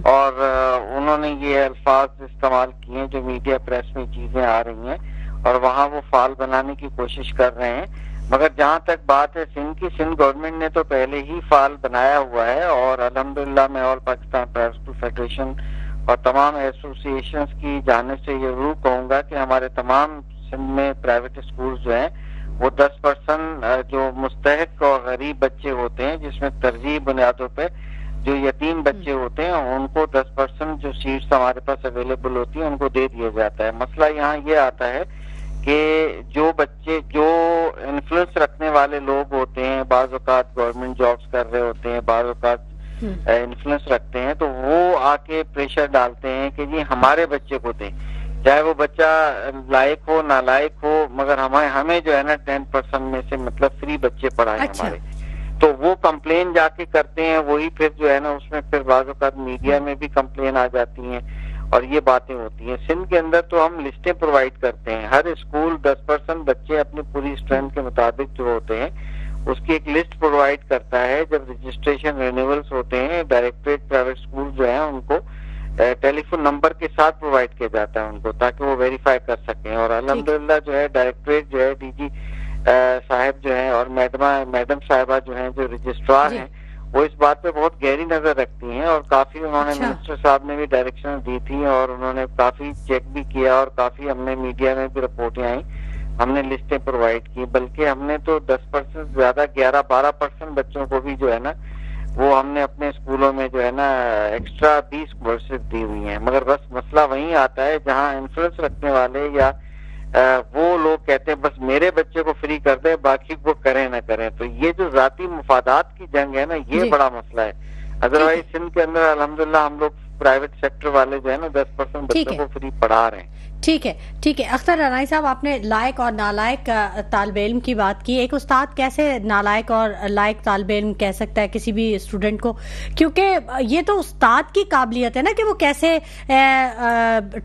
Speaker 3: اور انہوں نے یہ الفاظ استعمال کیے ہیں جو میڈیا پریس میں چیزیں آ رہی ہیں, اور وہاں وہ فعال بنانے کی کوشش کر رہے ہیں. مگر جہاں تک بات ہے سندھ کی، سندھ گورنمنٹ نے تو پہلے ہی فعال بنایا ہوا ہے، اور الحمدللہ میں آل پاکستان پرائیویٹ اسکول فیڈریشن اور تمام ایسوسیشنز کی جانب سے یہ ضرور کہوں گا کہ ہمارے تمام سندھ میں پرائیویٹ اسکول جو ہیں وہ 10% جو مستحق اور غریب بچے ہوتے ہیں، جس میں ترجیحی بنیادوں پہ جو یتیم بچے ہوتے ہیں ان کو 10% جو سیٹس ہمارے پاس اویلیبل ہوتی ہیں ان کو دے دیا جاتا ہے۔ مسئلہ یہاں یہ آتا ہے کہ جو بچے جو انفلوئنس رکھنے والے لوگ ہوتے ہیں، بعض اوقات گورنمنٹ جابس کر رہے ہوتے ہیں، بعض اوقات انفلوئنس رکھتے ہیں، تو وہ آ کے پریشر ڈالتے ہیں کہ جی ہمارے بچے کو دیں، چاہے وہ بچہ لائق ہو نالائق ہو، مگر ہمیں جو ہے نا 10% میں سے مطلب فری بچے پڑھائیں ہمارے۔ تو وہ کمپلین جا کے کرتے ہیں، وہی پھر جو ہے نا اس میں پھر بعض اوقات میڈیا میں بھی کمپلین آ جاتی ہیں اور یہ باتیں ہوتی ہیں۔ سندھ کے اندر تو ہم لسٹیں پرووائڈ کرتے ہیں، ہر اسکول 10% بچے اپنی پوری اسٹرینتھ کے مطابق جو ہوتے ہیں اس کی ایک لسٹ پرووائڈ کرتا ہے۔ جب رجسٹریشن رینیولز ہوتے ہیں ڈائریکٹریٹ پرائیویٹ اسکول جو ہیں ان کو ٹیلی فون نمبر کے ساتھ پرووائڈ کیا جاتا ہے ان کو، تاکہ وہ ویریفائی کر سکیں، اور الحمدللہ جو ہے ڈائریکٹریٹ جو ہے ڈی جی صاحب جو ہیں اور میڈم صاحبہ جو ہیں جو رجسٹرار ہیں وہ اس بات پہ بہت گہری نظر رکھتی ہیں، اور کافی انہوں نے منسٹر صاحب نے بھی ڈائریکشن دی تھی اور انہوں نے کافی چیک بھی کیا، اور کافی ہم نے میڈیا میں بھی رپورٹیں آئیں، ہم نے لسٹیں پرووائڈ کی، بلکہ ہم نے تو 10% زیادہ 11-12% بچوں کو بھی جو ہے نا وہ ہم نے اپنے اسکولوں میں جو ہے نا ایکسٹرا 20 کورسز دی ہوئی ہیں۔ مگر بس مسئلہ وہیں آتا ہے جہاں انفلوئنس رکھنے والے یا وہ لوگ کہتے ہیں بس میرے بچے کو فری کر دیں باقی کو کریں نہ کریں، تو یہ جو ذاتی مفادات کی جنگ ہے نا یہ بڑا مسئلہ ہے۔ ادروائز سندھ کے اندر الحمدللہ ہم لوگ پرائیویٹ سیکٹر والے جو ہے نا 10% بچوں کو فری پڑھا رہے ہیں۔
Speaker 1: ٹھیک ہے اختر رانائی صاحب، آپ نے لائق اور نالائق طالب علم کی بات کی۔ ایک استاد کیسے نالائق اور لائق طالب علم کہہ سکتا ہے کسی بھی اسٹوڈنٹ کو؟ کیونکہ یہ تو استاد کی قابلیت ہے نا کہ وہ کیسے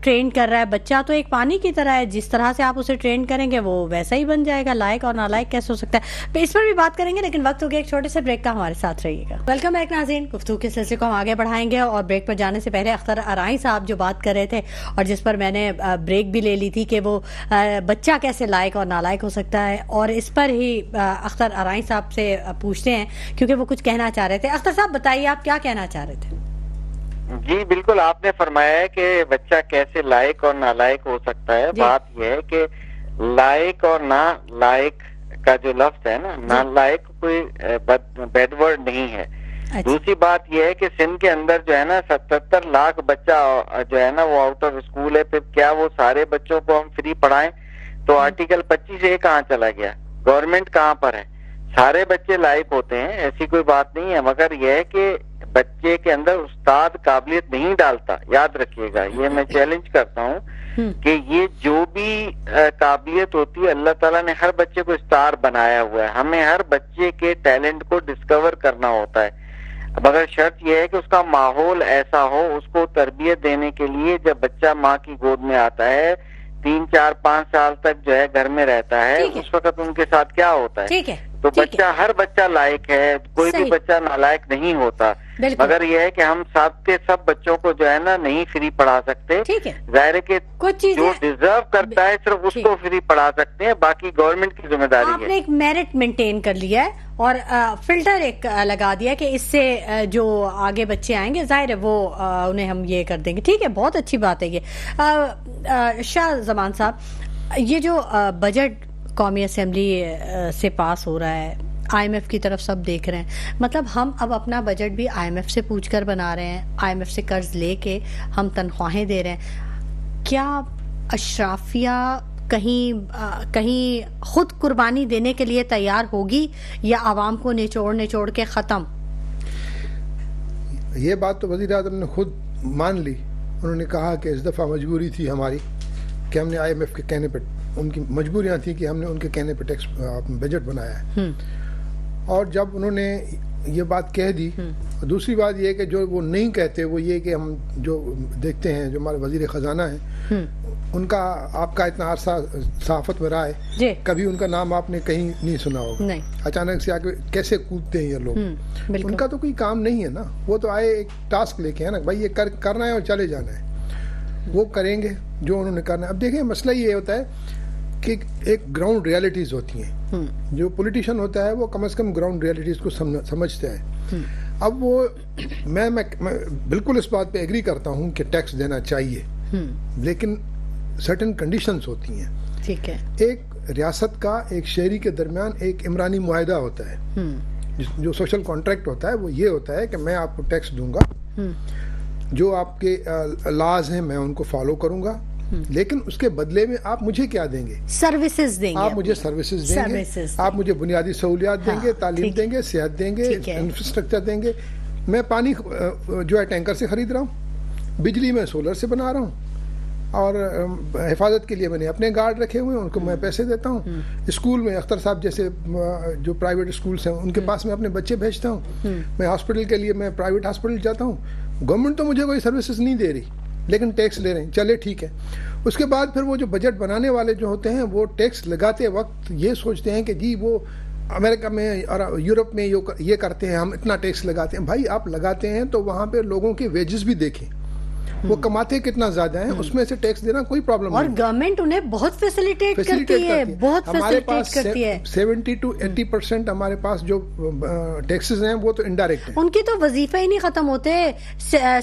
Speaker 1: ٹرین کر رہا ہے۔ بچہ تو ایک پانی کی طرح ہے، جس طرح سے آپ اسے ٹرین کریں گے وہ ویسا ہی بن جائے گا۔ لائق اور نالائق کیسے ہو سکتا ہے، اس پر بھی بات کریں گے، لیکن وقت ہو گیا ایک چھوٹے سے بریک کا، ہمارے ساتھ رہیے گا۔ ویلکم بیک ناظرین، گفتگو کے سلسلے کو ہم آگے بڑھائیں گے، اور بریک پر جانے سے پہلے اختر رانائی صاحب جو بات کر رہے تھے اور جس پر میں نے بریک بھی لے لی تھی کہ وہ بچہ کیسے لائق اور نالائق ہو سکتا ہے، اور اس پر ہی اختر رانائی صاحب سے پوچھتے ہیں کیونکہ وہ کچھ کہنا چاہ رہے تھے۔ اختر صاحب بتائیے آپ کیا کہنا چاہ رہے تھے؟
Speaker 3: جی بالکل، آپ نے فرمایا ہے کہ بچہ کیسے لائق اور نالائق ہو سکتا ہے۔ بات یہ ہے کہ لائق اور نالائق کا جو لفظ ہے نا، نالائق کوئی بیڈ ورڈ نہیں ہے۔ دوسری بات یہ ہے کہ سندھ کے اندر جو ہے نا 77 لاکھ بچہ جو ہے نا وہ آؤٹ آف اسکول ہے، پھر کیا وہ سارے بچوں کو ہم فری پڑھائیں؟ تو آرٹیکل 25A کہاں چلا گیا؟ گورنمنٹ کہاں پر ہے؟ سارے بچے لائق ہوتے ہیں، ایسی کوئی بات نہیں ہے، مگر یہ ہے کہ بچے کے اندر استاد قابلیت نہیں ڈالتا۔ یاد رکھیے گا، یہ میں چیلنج کرتا ہوں کہ یہ جو بھی قابلیت ہوتی ہے اللہ تعالیٰ نے ہر بچے کو اسٹار بنایا ہوا ہے، ہمیں ہر بچے کے ٹیلنٹ کو ڈسکور کرنا ہوتا ہے، مگر شرط یہ ہے کہ اس کا ماحول ایسا ہو، اس کو تربیت دینے کے لیے جب بچہ ماں کی گود میں آتا ہے 3 4 5 سال تک جو ہے گھر میں رہتا ہے، اس وقت ان کے ساتھ کیا ہوتا ہے؟ تو بچہ ہر بچہ لائق ہے، کوئی بھی بچہ نالائق نہیں ہوتا، مگر یہ ہے کہ ہم سب کے سب بچوں کو جو ہے نا نہیں فری پڑھا سکتے۔ ظاہر ہے کہ جو ڈیزرو کرتا ہے صرف اس کو فری پڑھا سکتے ہیں، باقی گورنمنٹ کی ذمہ داری ہے۔
Speaker 1: آپ نے ایک میرٹ مینٹین کر لیا ہے اور فلٹر ایک لگا دیا کہ اس سے جو آگے بچے آئیں گے ظاہر ہے وہ انہیں ہم یہ کر دیں گے۔ ٹھیک ہے، بہت اچھی بات ہے یہ۔ شاہ زمان صاحب، یہ جو بجٹ قومی اسمبلی سے پاس ہو رہا ہے، آئی ایم ایف کی طرف سب دیکھ رہے ہیں، مطلب ہم اب اپنا بجٹ بھی آئی ایم ایف سے پوچھ کر بنا رہے ہیں، آئی ایم ایف سے قرض لے کے ہم تنخواہیں دے رہے ہیں۔ کیا اشرافیہ کہیں خود قربانی دینے کے لیے تیار ہوگی یا عوام کو نچوڑ کے ختم؟
Speaker 2: یہ بات تو وزیر اعظم نے خود مان لی، انہوں نے کہا کہ اس دفعہ مجبوری تھی ہماری کہ ہم نے آئی ایم ایف کے کہنے پہ، ان کی مجبوریاں تھیں کہ ہم نے ان کے کہنے پہ ٹیکس بجٹ بنایا ہے، اور جب انہوں نے یہ بات کہہ دی، دوسری بات یہ کہ جو وہ نہیں کہتے وہ یہ کہ ہم جو دیکھتے ہیں جو ہمارے وزیر خزانہ ہیں ان کا، آپ کا اتنا عرصہ صحافت میں رہا ہے، کبھی ان کا نام آپ نے کہیں نہیں سنا ہوگا، اچانک سے آ کے کیسے کودتے ہیں یہ لوگ، ان کا تو کوئی کام نہیں ہے نا، وہ تو آئے ایک ٹاسک لے کے ہے نا، بھائی یہ کرنا ہے اور چلے جانا ہے، وہ کریں گے جو انہوں نے کرنا ہے۔ اب دیکھیں مسئلہ یہ ہوتا ہے کہ ایک گراؤنڈ ریالٹیز ہوتی ہیں. جو پولیٹیشین ہوتا ہے وہ کم از کم گراؤنڈ ریالٹیز کو سمجھتا ہے. اب وہ میں بالکل اس بات پہ ایگری کرتا ہوں کہ ٹیکس دینا چاہیے, لیکن سرٹن کنڈیشنز ہوتی ہیں.
Speaker 1: ٹھیک ہے.
Speaker 2: ایک ریاست کا ایک شہری کے درمیان ایک عمرانی معاہدہ ہوتا ہے, جو سوشل کانٹریکٹ ہوتا ہے وہ یہ ہوتا ہے کہ میں آپ کو ٹیکس دوں گا, جو آپ کے لاز ہیں میں ان کو فالو کروں گا, لیکن اس کے بدلے میں آپ مجھے کیا دیں گے؟
Speaker 1: سروسز دیں گے.
Speaker 2: آپ مجھے سروسز دیں گے, آپ مجھے بنیادی سہولیات دیں گے, تعلیم دیں گے, صحت دیں گے, انفراسٹرکچر دیں گے. میں پانی جو ہے ٹینکر سے خرید رہا ہوں, بجلی میں سولر سے بنا رہا ہوں, اور حفاظت کے لیے میں نے اپنے گارڈ رکھے ہوئے ہیں, ان کو میں پیسے دیتا ہوں. اسکول میں اختر صاحب جیسے جو پرائیویٹ اسکولس ہیں ان کے پاس میں اپنے بچے بھیجتا ہوں. میں ہاسپٹل کے لیے میں پرائیویٹ ہاسپٹل جاتا ہوں. گورنمنٹ تو مجھے کوئی سروسز نہیں دے رہی, لیکن ٹیکس لے رہے ہیں, چلے ٹھیک ہے. اس کے بعد پھر وہ جو بجٹ بنانے والے جو ہوتے ہیں وہ ٹیکس لگاتے وقت یہ سوچتے ہیں کہ جی وہ امریکہ میں اور یورپ میں یہ کرتے ہیں, ہم اتنا ٹیکس لگاتے ہیں. بھائی آپ لگاتے ہیں تو وہاں پہ لوگوں کے ویجز بھی دیکھیں, وہ کماتے کتنا زیادہ ہیں, اس میں سے ٹیکس دینا کوئی پرابلم نہیں.
Speaker 1: اور گورنمنٹ انہیں بہت فیسیلیٹیٹ کرتی ہے, بہت فیسیلیٹیٹ کرتی ہے.
Speaker 2: 70 to 80% ہمارے پاس جو ٹیکسز ہیں وہ تو انڈائریکٹ ہیں.
Speaker 1: ان کی تو وظیفے ہی نہیں ختم ہوتے.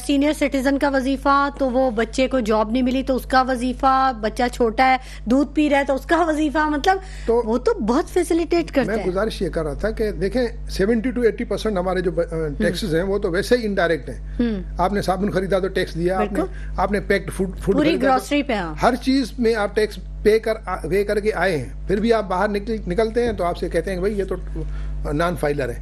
Speaker 1: سینئر سٹیزن کا وظیفہ, تو وہ بچے کو جاب نہیں ملی تو اس کا وظیفہ, بچہ چھوٹا ہے دودھ پی رہا ہے تو اس کا وظیفہ, مطلب وہ تو بہت فیسیلیٹیٹ کرتے ہیں.
Speaker 2: میں گزارش یہ کر رہا تھا کہ دیکھیں 70 to 80% ہمارے جو ٹیکسز ہیں وہ تو ویسے ہی انڈائریکٹ ہیں. آپ نے صابن خریدا تو ٹیکس دیا, آپ نے پیکڈ فوڈ
Speaker 1: پوری گروسری پہ,
Speaker 2: ہر چیز میں آپ ٹیکس پے کر کے آئے ہیں. پھر بھی آپ باہر نکلتے ہیں تو آپ سے کہتے ہیں کہ بھائی یہ تو نان فائلر ہے,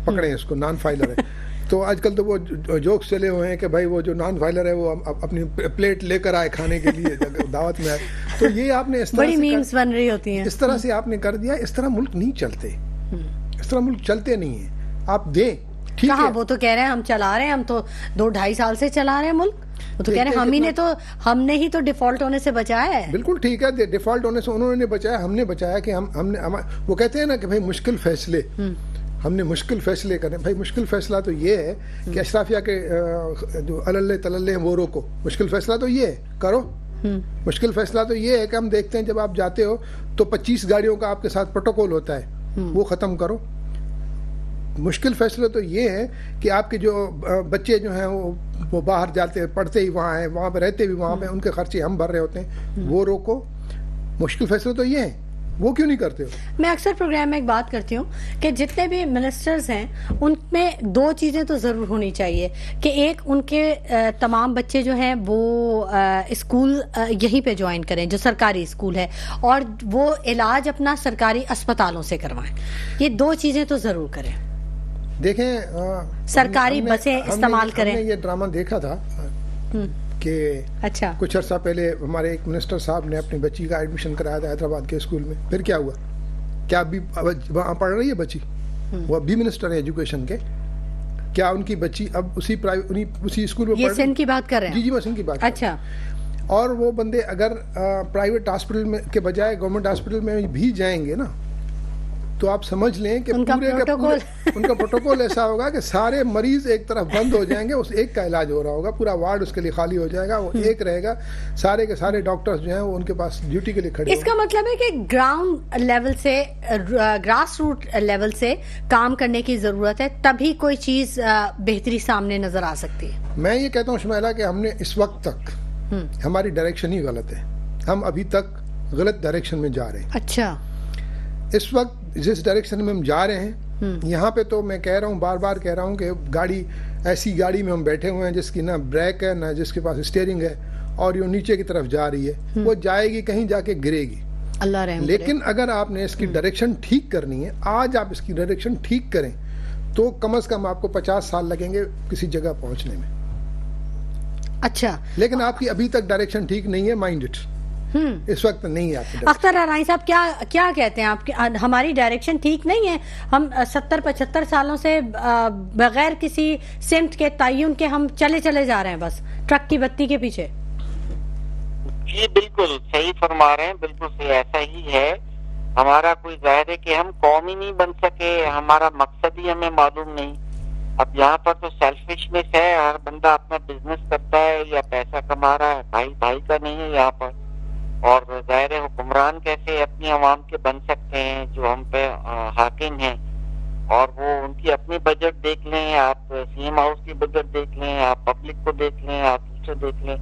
Speaker 2: پکڑیں اس کو, نان فائلر ہے. تو آج کل تو وہ جوکس چلے ہوئے ہیں کہ بھائی وہ جو نان فائلر ہے وہ اپنی پلیٹ لے کر آئے کھانے کے لیے دعوت میں آئے. تو یہ آپ نے اس طرح
Speaker 1: بڑی میمز بن رہی ہوتی ہیں,
Speaker 2: اس طرح سے آپ نے کر دیا. اس طرح ملک نہیں چلتے, اس طرح ملک چلتے نہیں ہیں. آپ دیں
Speaker 1: کہاں, وہ تو کہہ رہے ہیں ہم چلا رہے ہیں, ہم تو 2-2.5 سال سے چلا رہے ہیں ملک. وہ تو کہہ رہے ہیں ہم نے ہی تو ڈیفالٹ ہونے سے بچایا ہے.
Speaker 2: بالکل ٹھیک ہے, ڈیفالٹ ہونے سے انہوں نے بچایا, ہم نے بچایا کہ ہم نے, وہ کہتے ہیں نا کہ بھائی مشکل فیصلے, ہم نے مشکل فیصلے کریں. بھائی مشکل فیصلہ تو یہ ہے کہ اشرافیہ کے جو اللہ تللے ہیں وہ روکو. مشکل فیصلہ تو یہ ہے کرو. مشکل فیصلہ تو یہ ہے کہ ہم دیکھتے ہیں جب آپ جاتے ہو تو 25 گاڑیوں کا آپ کے ساتھ پروٹوکول ہوتا ہے, وہ ختم کرو. مشکل فیصلہ تو یہ ہے کہ آپ کے جو بچے جو ہیں وہ باہر جاتے ہیں, پڑھتے ہی وہاں ہیں, وہاں پہ رہتے بھی وہاں پہ, ان کے خرچے ہم بھر رہے ہوتے ہیں, وہ روکو. مشکل فیصلہ تو یہ ہے, وہ کیوں نہیں کرتے ہو؟
Speaker 1: میں اکثر پروگرام میں ایک بات کرتی ہوں کہ جتنے بھی منسٹرز ہیں ان میں 2 چیزیں تو ضرور ہونی چاہیے کہ ایک ان کے تمام بچے جو ہیں وہ اسکول یہیں پہ جوائن کریں جو سرکاری اسکول ہے, اور وہ علاج اپنا سرکاری اسپتالوں سے کروائیں. یہ 2 چیزیں تو ضرور کریں.
Speaker 2: دیکھیں
Speaker 1: سرکاری بسیں استعمال کریں.
Speaker 2: ہم نے یہ ڈرامہ دیکھا تھا کہ
Speaker 1: اچھا
Speaker 2: کچھ عرصہ پہلے ہمارے ایک منسٹر صاحب نے اپنی بچی کا ایڈمیشن کرایا تھا حیدرآباد کے اسکول میں. پھر کیا ہوا؟ کیا ابھی وہاں پڑھ رہی ہے بچی؟ وہ ابھی منسٹر ہے ایجوکیشن کے. کیا ان کی بچی اب اسی اسکول میں
Speaker 1: یہ سندھ کی بات کر رہے ہیں؟
Speaker 2: جی میں سندھ کی بات.
Speaker 1: اچھا.
Speaker 2: اور وہ بندے اگر پرائیویٹ ہاسپٹل میں کے بجائے گورنمنٹ ہاسپٹل میں بھی جائیں گے نا تو آپ سمجھ لیں کہ ان کا پروٹوکول ایسا ہوگا کہ سارے مریض ایک طرف بند ہو جائیں گے, اس ایک کا علاج ہو رہا ہوگا, پورا وارڈ اس کے لیے خالی ہو جائے گا, وہ ایک رہے گا, سارے کے سارے ڈاکٹرز جو ہیں وہ ان کے پاس ڈیوٹی کے لیے کھڑے.
Speaker 1: اس کا مطلب ہے کہ گراؤنڈ لیول سے, گراس روٹ لیول سے کام کرنے کی ضرورت ہے, تبھی کوئی چیز بہتری سامنے نظر آ سکتی ہے.
Speaker 2: میں یہ کہتا ہوں شمائلہ کہ ہم نے اس وقت تک ہماری ڈائریکشن ہی غلط ہے. ہم ابھی تک غلط ڈائریکشن میں جا رہے ہیں.
Speaker 1: اچھا.
Speaker 2: اس وقت جس ڈائریکشن میں ہم جا رہے ہیں یہاں پہ تو میں کہہ رہا ہوں, بار بار کہہ رہا ہوں کہ گاڑی, ایسی گاڑی میں ہم بیٹھے ہوئے ہیں جس کی نہ بریک ہے نہ جس کے پاس اسٹیئرنگ ہے, اور یہ نیچے کی طرف جا رہی ہے, وہ جائے گی کہیں جا کے گرے گی.
Speaker 1: اللہ رحم.
Speaker 2: لیکن اگر آپ نے اس کی ڈائریکشن ٹھیک کرنی ہے, آج آپ اس کی ڈائریکشن ٹھیک کریں تو کم از کم آپ کو 50 سال لگیں گے کسی جگہ پہنچنے میں.
Speaker 1: اچھا.
Speaker 2: لیکن آپ کی ابھی تک ڈائریکشن ٹھیک نہیں ہے, مائنڈ اٹ. اس وقت نہیں آتی.
Speaker 1: اختر رائانی صاحب کیا کہتے ہیں آپ؟ ہماری ڈائریکشن ٹھیک نہیں ہے, ہم 70-75 سالوں سے بغیر کسی سمت کے تعین کے ہم چلے جا رہے ہیں بس ٹرک کی بتی کے پیچھے.
Speaker 3: جی بالکل صحیح فرما رہے ہیں, بالکل صحیح, ایسا ہی ہے. ہمارا کوئی ظاہر ہے کہ ہم قوم ہی نہیں بن سکے, ہمارا مقصد ہی ہمیں معلوم نہیں. اب یہاں پر تو سیلفشنس ہے, ہر بندہ اپنا بزنس کرتا ہے یا پیسہ کما رہا ہے, بھائی کا نہیں ہے یہاں پر. اور ظاہر حکمران کیسے اپنی عوام کے بن سکتے ہیں جو ہم پہ حاکم ہیں، اور وہ ان کی اپنی بجٹ دیکھ لیں، آپ سی ایم ہاؤس کی بجٹ دیکھ لیں، آپ پبلک کو دیکھ لیں، آپ دوسرے دیکھ لیں،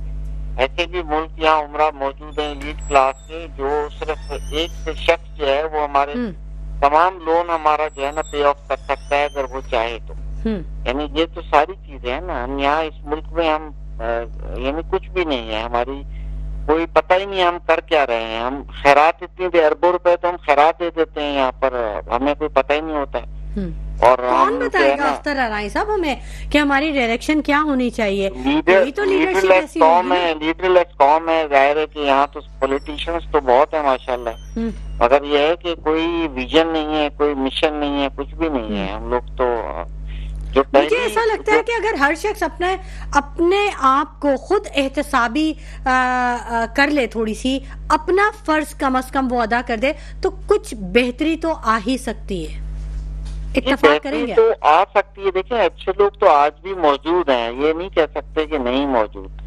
Speaker 3: ایسے بھی ملک یہاں عمرہ موجود ہیں لیڈ کلاس کے، جو صرف ایک شخص جو ہے وہ ہمارے تمام لون ہمارا جو ہے نا پے آف کر سکتا ہے اگر وہ چاہے تو. یعنی یہ تو ساری چیزیں ہیں نا. ہم یہاں اس ملک میں ہم یعنی کچھ بھی نہیں ہے، ہماری کوئی پتہ ہی نہیں ہم کر کیا رہے ہیں. ہم خیرات اتنی دے اربوں روپے تو ہم خیرات دے دیتے ہیں یہاں پر، ہمیں کوئی پتہ ہی نہیں ہوتا ہے.
Speaker 1: اور کون بتائے گا اختر ارائیں صاحب ہمیں کہ ہماری ڈائریکشن کیا ہونی چاہیے؟ یہی تو لیڈرشپ ایسی ہوگی.
Speaker 3: لیڈر لیس قوم ہے، ظاہر ہے کہ یہاں تو پولیٹیشینز تو بہت ہیں ماشاءاللہ، مگر یہ ہے کہ کوئی ویژن نہیں ہے، کوئی مشن نہیں ہے، کچھ بھی نہیں ہے. ہم لوگ تو
Speaker 1: مجھے ایسا لگتا ہے کہ اگر ہر شخص اپنے آپ کو خود احتسابی کر لے، تھوڑی سی اپنا فرض کم از کم وہ ادا کر دے، تو کچھ بہتری تو آ ہی سکتی ہے. اتفاق کریں گے؟
Speaker 3: تو آ سکتی ہے. دیکھیں اچھے لوگ تو آج بھی موجود ہیں، یہ نہیں کہہ سکتے کہ نہیں موجود،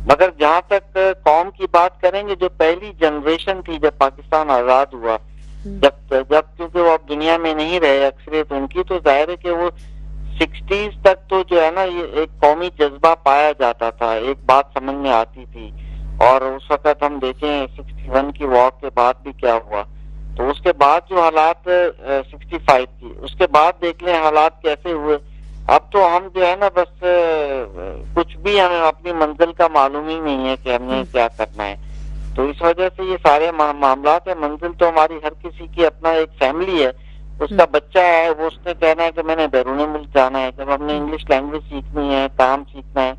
Speaker 3: مگر جہاں تک قوم کی بات کریں گے، جو پہلی جنریشن تھی جب پاکستان آزاد ہوا، جب کیونکہ وہ اب دنیا میں نہیں رہے اکثریت ان کی، تو ظاہر ہے کہ وہ 60s تک تو جو ہے نا یہ ایک قومی جذبہ پایا جاتا تھا، ایک بات سمجھ میں آتی تھی. اور اس وقت ہم دیکھیں 61 کی وار کے بعد بھی کیا ہوا، تو اس کے بعد جو حالات 65 کی، اس کے بعد دیکھ لیں حالات کیسے ہوئے. اب تو ہم جو ہے نا بس کچھ بھی ہمیں اپنی منزل کا معلوم ہی نہیں ہے کہ ہم نے کیا کرنا ہے. تو اس وجہ سے یہ سارے معاملات ہیں. منزل تو ہماری ہر کسی کی اپنا ایک فیملی ہے، اس کا بچہ ہے، وہ اس نے کہنا ہے کہ میں نے بیرون ملک جانا ہے، جب ہم نے انگلش لینگویج سیکھنی ہے، کام سیکھنا ہے.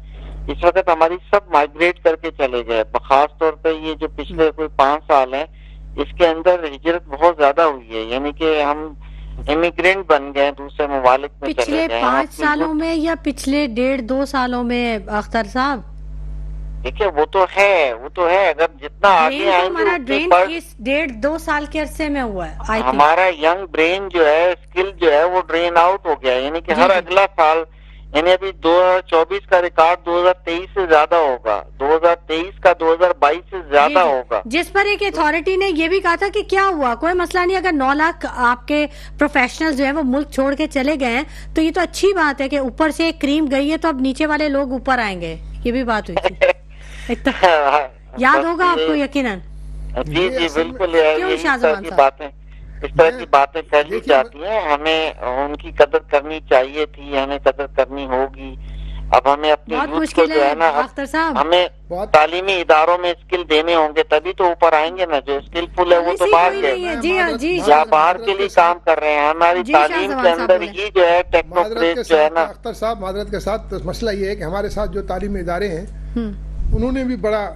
Speaker 3: اس وقت ہماری سب مائگریٹ کر کے چلے گئے. خاص طور پہ یہ جو پچھلے کوئی 5 سال ہیں، اس کے اندر ہجرت بہت زیادہ ہوئی ہے. یعنی کہ ہم امیگرینٹ بن گئے، دوسرے ممالک میں چلے گئے.
Speaker 1: پچھلے 5 سالوں میں یا پچھلے 1.5-2 سالوں میں اختر صاحب؟
Speaker 3: دیکھیں وہ تو ہے، اگر جتنا آگے آئیں
Speaker 1: ہمارا ڈرین اس 1.5-2 سال کے عرصے میں ہوا ہے.
Speaker 3: ہمارا ینگ برین جو ہے، اسکل جو ہے وہ ڈرین آؤٹ ہو گیا. یعنی کہ ہر اگلا سال، یعنی ابھی 2024 کا ریکارڈ 2023 سے زیادہ ہوگا، 2023 کا 2022 سے زیادہ ہوگا.
Speaker 1: جس پر ایک اتھارٹی نے یہ بھی کہا تھا کہ کیا ہوا، کوئی مسئلہ نہیں، اگر 9 لاکھ آپ کے پروفیشنل جو ہیں وہ ملک چھوڑ کے چلے گئے ہیں تو یہ تو اچھی بات ہے کہ اوپر سے ایک کریم گئی ہے تو اب نیچے والے لوگ اوپر آئیں گے. یہ بھی بات ہوئی تھی، یاد ہوگا آپ کو یقیناً.
Speaker 3: جی بالکل. اس طرح کی باتیں پھیلی جاتی ہیں. ہمیں ان کی قدر کرنی چاہیے تھی، ہمیں قدر کرنی ہوگی. اب ہمیں اپنے یوتھ کو جو ہے نا، ہمیں تعلیمی اداروں میں اسکل دینے ہوں گے تبھی تو اوپر آئیں گے نا. جو اسکلفل ہے وہ تو باہر گئے یا باہر کے لیے کام کر رہے ہیں. ہماری تعلیم کے اندر ہی جو ہے ٹیکنوکریٹ جو ہے نا.
Speaker 2: اختر صاحب معذرت کے ساتھ مسئلہ یہ ہے کہ ہمارے ساتھ جو تعلیمی ادارے ہیں انہوں نے بھی بڑا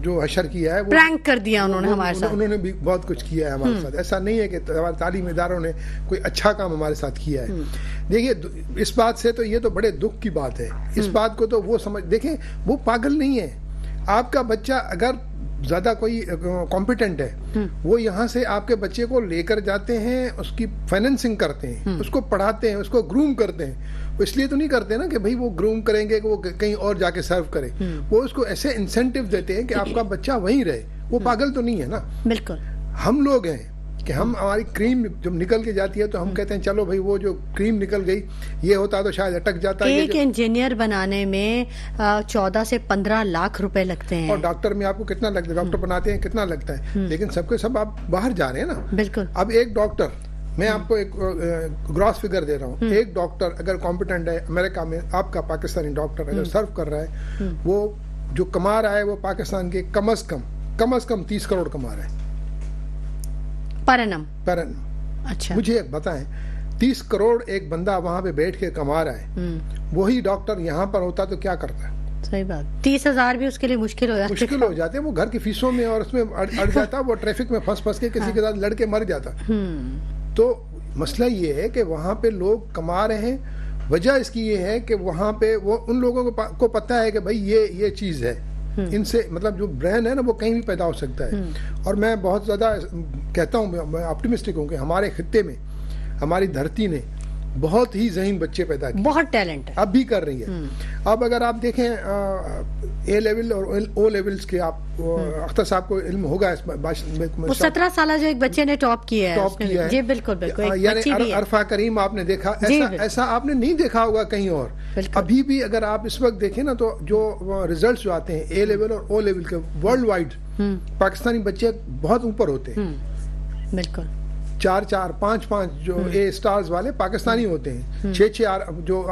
Speaker 2: جو حشر کیا ہے،
Speaker 1: پرینک کر دیا انہوں نے ہمارے ساتھ.
Speaker 2: انہوں نے بھی بہت کچھ کیا ہے ہمارے ساتھ. ایسا نہیں ہے کہ ہمارے تعلیمی اداروں نے کوئی اچھا کام ہمارے ساتھ کیا ہے. دیکھیے اس بات سے تو یہ تو بڑے دکھ کی بات ہے. اس بات کو تو وہ دیکھیں وہ پاگل نہیں ہے. آپ کا بچہ اگر زیادہ کوئی کمپیٹنٹ ہے، وہ یہاں سے آپ کے بچے کو لے کر جاتے ہیں، اس کی فائننسنگ کرتے ہیں، اس کو پڑھاتے ہیں، اس کو گروم کرتے ہیں. اس لیے تو نہیں کرتے نا کہ بھائی وہ گروم کریں گے کہ وہ کہیں اور جا کے سرو کرے. وہ اس کو ایسے انسینٹیو دیتے ہیں کہ آپ کا بچہ وہیں رہے. وہ پاگل تو نہیں ہے نا.
Speaker 1: بالکل
Speaker 2: ہم لوگ ہیں کہ ہماری کریم جب نکل کے جاتی ہے تو ہم کہتے ہیں چلو بھائی وہ جو کریم نکل گئی، یہ ہوتا تو شاید اٹک جاتا.
Speaker 1: ایک انجینئر بنانے میں 14 سے 15 لاکھ روپے لگتے ہیں.
Speaker 2: اور ڈاکٹر میں آپ کو کتنا لگتا ہے؟ ڈاکٹر بناتے ہیں کتنا لگتا ہے؟ لیکن سب کے سب آپ باہر جا رہے ہیں نا.
Speaker 1: بالکل.
Speaker 2: اب ایک ڈاکٹر، میں آپ کو ایک گراس فگر دے رہا ہوں، ایک ڈاکٹر اگر کمپیٹنٹ ہے امریکہ میں، آپ کا پاکستانی ڈاکٹر اگر سرو کر رہا ہے، وہ جو کما رہا ہے وہ پاکستان کے کم از کم 30 کروڑ کما رہا ہے پر انم.
Speaker 1: اچھا
Speaker 2: مجھے ایک بتائیں، 30 کروڑ ایک بندہ وہاں پہ بیٹھ کے کما رہا ہے، وہی ڈاکٹر یہاں پر ہوتا تو کیا کرتا ہے؟
Speaker 1: صحیح بات. 30,000 بھی اس کے لیے مشکل ہو جاتے
Speaker 2: ہیں. وہ گھر کی فیسوں میں اور اس میں اڑ جاتا، وہ ٹریفک میں پھنس کے کسی کے ساتھ لڑ کے مر جاتا. تو مسئلہ یہ ہے کہ وہاں پہ لوگ کما رہے ہیں. وجہ اس کی یہ ہے کہ وہاں پہ وہ ان لوگوں کو پتہ ہے کہ بھائی یہ چیز ہے. ان سے مطلب جو برین ہے نا وہ کہیں بھی پیدا ہو سکتا ہے. اور میں بہت زیادہ کہتا ہوں، میں آپٹیمسٹک ہوں کہ ہمارے خطے میں ہماری دھرتی نے بہت ہی ذہین بچے پیدا کیے،
Speaker 1: بہت ٹیلنٹ
Speaker 2: اب بھی کر رہی ہے. اب اگر آپ دیکھیں اے لیول اور او لیولز کے آپ اختر صاحب کو علم ہوگا اس
Speaker 1: وہ 17 سالہ جو ایک بچے نے ٹاپ کیا ہے. جی بالکل بالکل.
Speaker 2: یعنی عرفہ کریم آپ نے دیکھا, ایسا آپ نے نہیں دیکھا ہوگا کہیں اور. ابھی بھی اگر آپ اس وقت دیکھیں نا تو جو ریزلٹس جو آتے ہیں اے لیول اور او لیول کے ورلڈ وائڈ پاکستانی بچے بہت اوپر ہوتے ہیں.
Speaker 1: بالکل
Speaker 2: 4 5 جو اے سٹارز والے پاکستانی ہوتے ہیں, 6 جو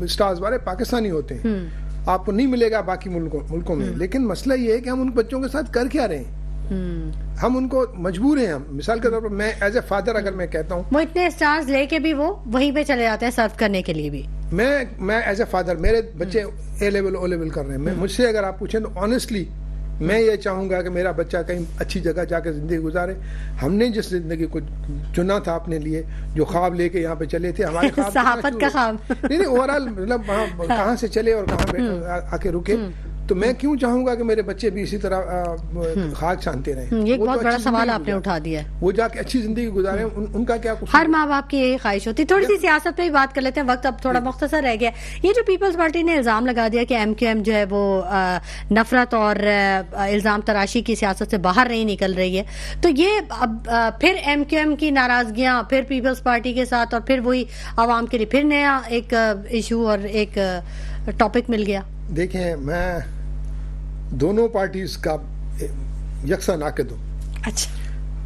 Speaker 2: سٹارز والے پاکستانی ہوتے ہیں. آپ کو نہیں ملے گا باقی ملکوں میں. لیکن مسئلہ یہ ہے کہ ہم ان بچوں کے ساتھ کر کیا رہے ہیں, ہم ان کو مجبور ہیں. ہم مثال کے طور پر میں ایز اے فادر اگر میں کہتا ہوں,
Speaker 1: وہ اتنے سٹارز لے کے بھی وہ وہیں پہ چلے جاتے ہیں سرو کرنے کے لیے بھی.
Speaker 2: میں ایز اے فادر, میرے بچے اے لیول او لیول کر رہے ہیں. مجھ سے اگر آپ پوچھیں تو آنیسٹلی میں یہ چاہوں گا کہ میرا بچہ کہیں اچھی جگہ جا کے زندگی گزارے. ہم نے جس زندگی کو چنا تھا اپنے لیے, جو خواب لے کے یہاں پہ چلے تھے, ہمارے خواب
Speaker 1: صحافت کا خواب
Speaker 2: نہیں اوور آل مطلب کہاں سے چلے اور کہاں پہ آ کے رکے, تو میں کیوں چاہوں گا کہ میرے بچے بھی اسی طرح خاک چھانتے رہیں.
Speaker 1: یہ بہت بڑا سوال آپ نے اٹھا دیا ہے.
Speaker 2: وہ جا کے اچھی زندگی گزارے, ان کا کیا قصور؟
Speaker 1: ہر ماں باپ کی یہی خواہش ہوتی ہے. تھوڑی سی سیاست پہ بھی بات کر لیتے ہیں, وقت اب تھوڑا مختصر رہ گیا. یہ جو پیپلز پارٹی نے الزام لگا دیا کہ MQM جو ہے وہ نفرت اور الزام تراشی کی سیاست سے باہر نہیں نکل رہی ہے, تو یہ اب پھر MQM کی ناراضگیاں پھر پیپلز پارٹی کے ساتھ, اور پھر وہی عوام کے لیے پھر نیا ایک ایشو اور ایک ٹاپک مل گیا.
Speaker 2: دیکھیں میں دونوں پارٹیز کا یکساں ناقد ہوں.
Speaker 1: اچھا,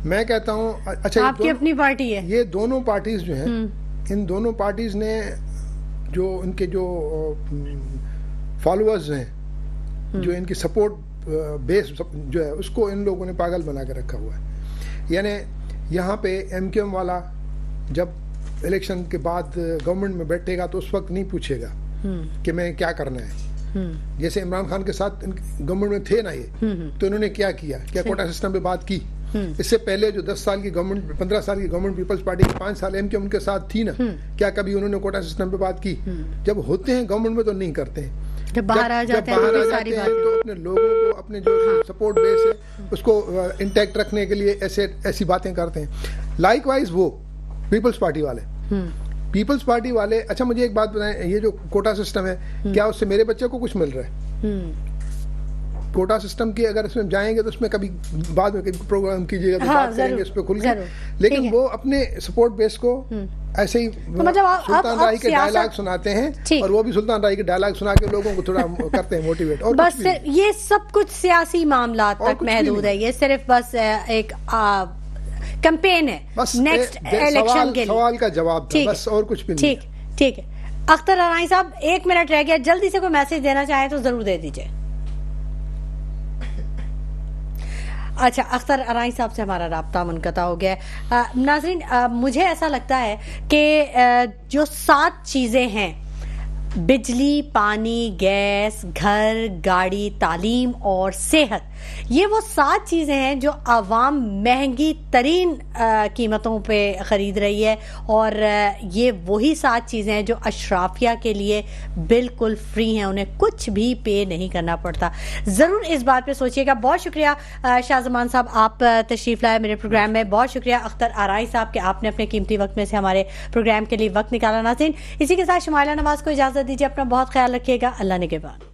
Speaker 2: میں کہتا ہوں اچھا
Speaker 1: آپ کی اپنی پارٹی ہے.
Speaker 2: یہ دونوں پارٹیز جو ہیں, ان دونوں پارٹیز نے جو ان کے جو فالوورز ہیں, جو ان کی سپورٹ بیس جو ہے, اس کو ان لوگوں نے پاگل بنا کے رکھا ہوا ہے. یعنی یہاں پہ MQM والا جب الیکشن کے بعد گورنمنٹ میں بیٹھے گا تو اس وقت نہیں پوچھے گا کہ میں کیا کرنا ہے. جیسے عمران خان کے ساتھ گورنمنٹ میں تھے نا یہ, تو انہوں نے کیا کوٹا سسٹم پہ بات کی. اس سے پہلے جو 10 سال کی گورنمنٹ, 15 سال کی گورنمنٹ پیپلز پارٹی کی 5 سال MQM ان کے ساتھ تھی نا, کیا کبھی انہوں نے کوٹا سسٹم پہ بات کی؟ جب ہوتے ہیں گورنمنٹ میں تو نہیں کرتے ہیں.
Speaker 1: جب باہر آ جاتے ہیں
Speaker 2: تو اپنے لوگوں کو, اپنے جو سپورٹ بیس ہے اس کو انٹیکٹ رکھنے کے لیے ایسی باتیں کرتے ہیں. لائک وائز وہ پیپلز پارٹی والے اچھا مجھے ایک بات بتائیں, یہ جو کوٹا سسٹم ہے, کیا اس سے میرے بچے کو کچھ مل رہا ہے؟ کوٹا سسٹم کی اگر اس میں جائیں گے تو اس میں کبھی بعد میں کبھی پروگرام کیجیے گا تو بات کریں گے اس پہ کھل کے. لیکن وہ اپنے سپورٹ بیس کو ایسے ہی سلطان راہی کے ڈائلاگ سناتے ہیں, اور وہ بھی سلطان راہی کے ڈائلاگ سنا کے لوگوں کو تھوڑا کرتے ہیں موٹیویٹ. اور
Speaker 1: بس یہ سب کچھ سیاسی معاملات تک محدود ہے, یہ صرف بس ایک کمپین ہے نیکسٹ الیکشن کے لیے.
Speaker 2: سوال کا جواب تھا بس, اور کچھ بھی نہیں.
Speaker 1: ٹھیک ہے. اختر ارائیں صاحب 1 منٹ رہ گیا, جلدی سے کوئی میسج دینا چاہیں تو ضرور دے دیجئے. اچھا, اختر ارائیں صاحب سے ہمارا رابطہ منقطع ہو گیا ہے. ناظرین, مجھے ایسا لگتا ہے کہ جو 7 چیزیں ہیں, بجلی, پانی, گیس, گھر, گاڑی, تعلیم اور صحت, یہ وہ 7 چیزیں ہیں جو عوام مہنگی ترین قیمتوں پہ خرید رہی ہے, اور یہ وہی 7 چیزیں ہیں جو اشرافیہ کے لیے بالکل فری ہیں, انہیں کچھ بھی پے نہیں کرنا پڑتا. ضرور اس بات پہ سوچیے گا. بہت شکریہ شاہ زمان صاحب, آپ تشریف لائے میرے پروگرام میں. بہت شکریہ اختر ارائیں صاحب کہ آپ نے اپنے قیمتی وقت میں سے ہمارے پروگرام کے لیے وقت نکالا. ناظرین, اسی کے ساتھ شمائلہ نواز کو اجازت دیجیے. اپنا بہت خیال رکھیے گا. اللہ نگہبان.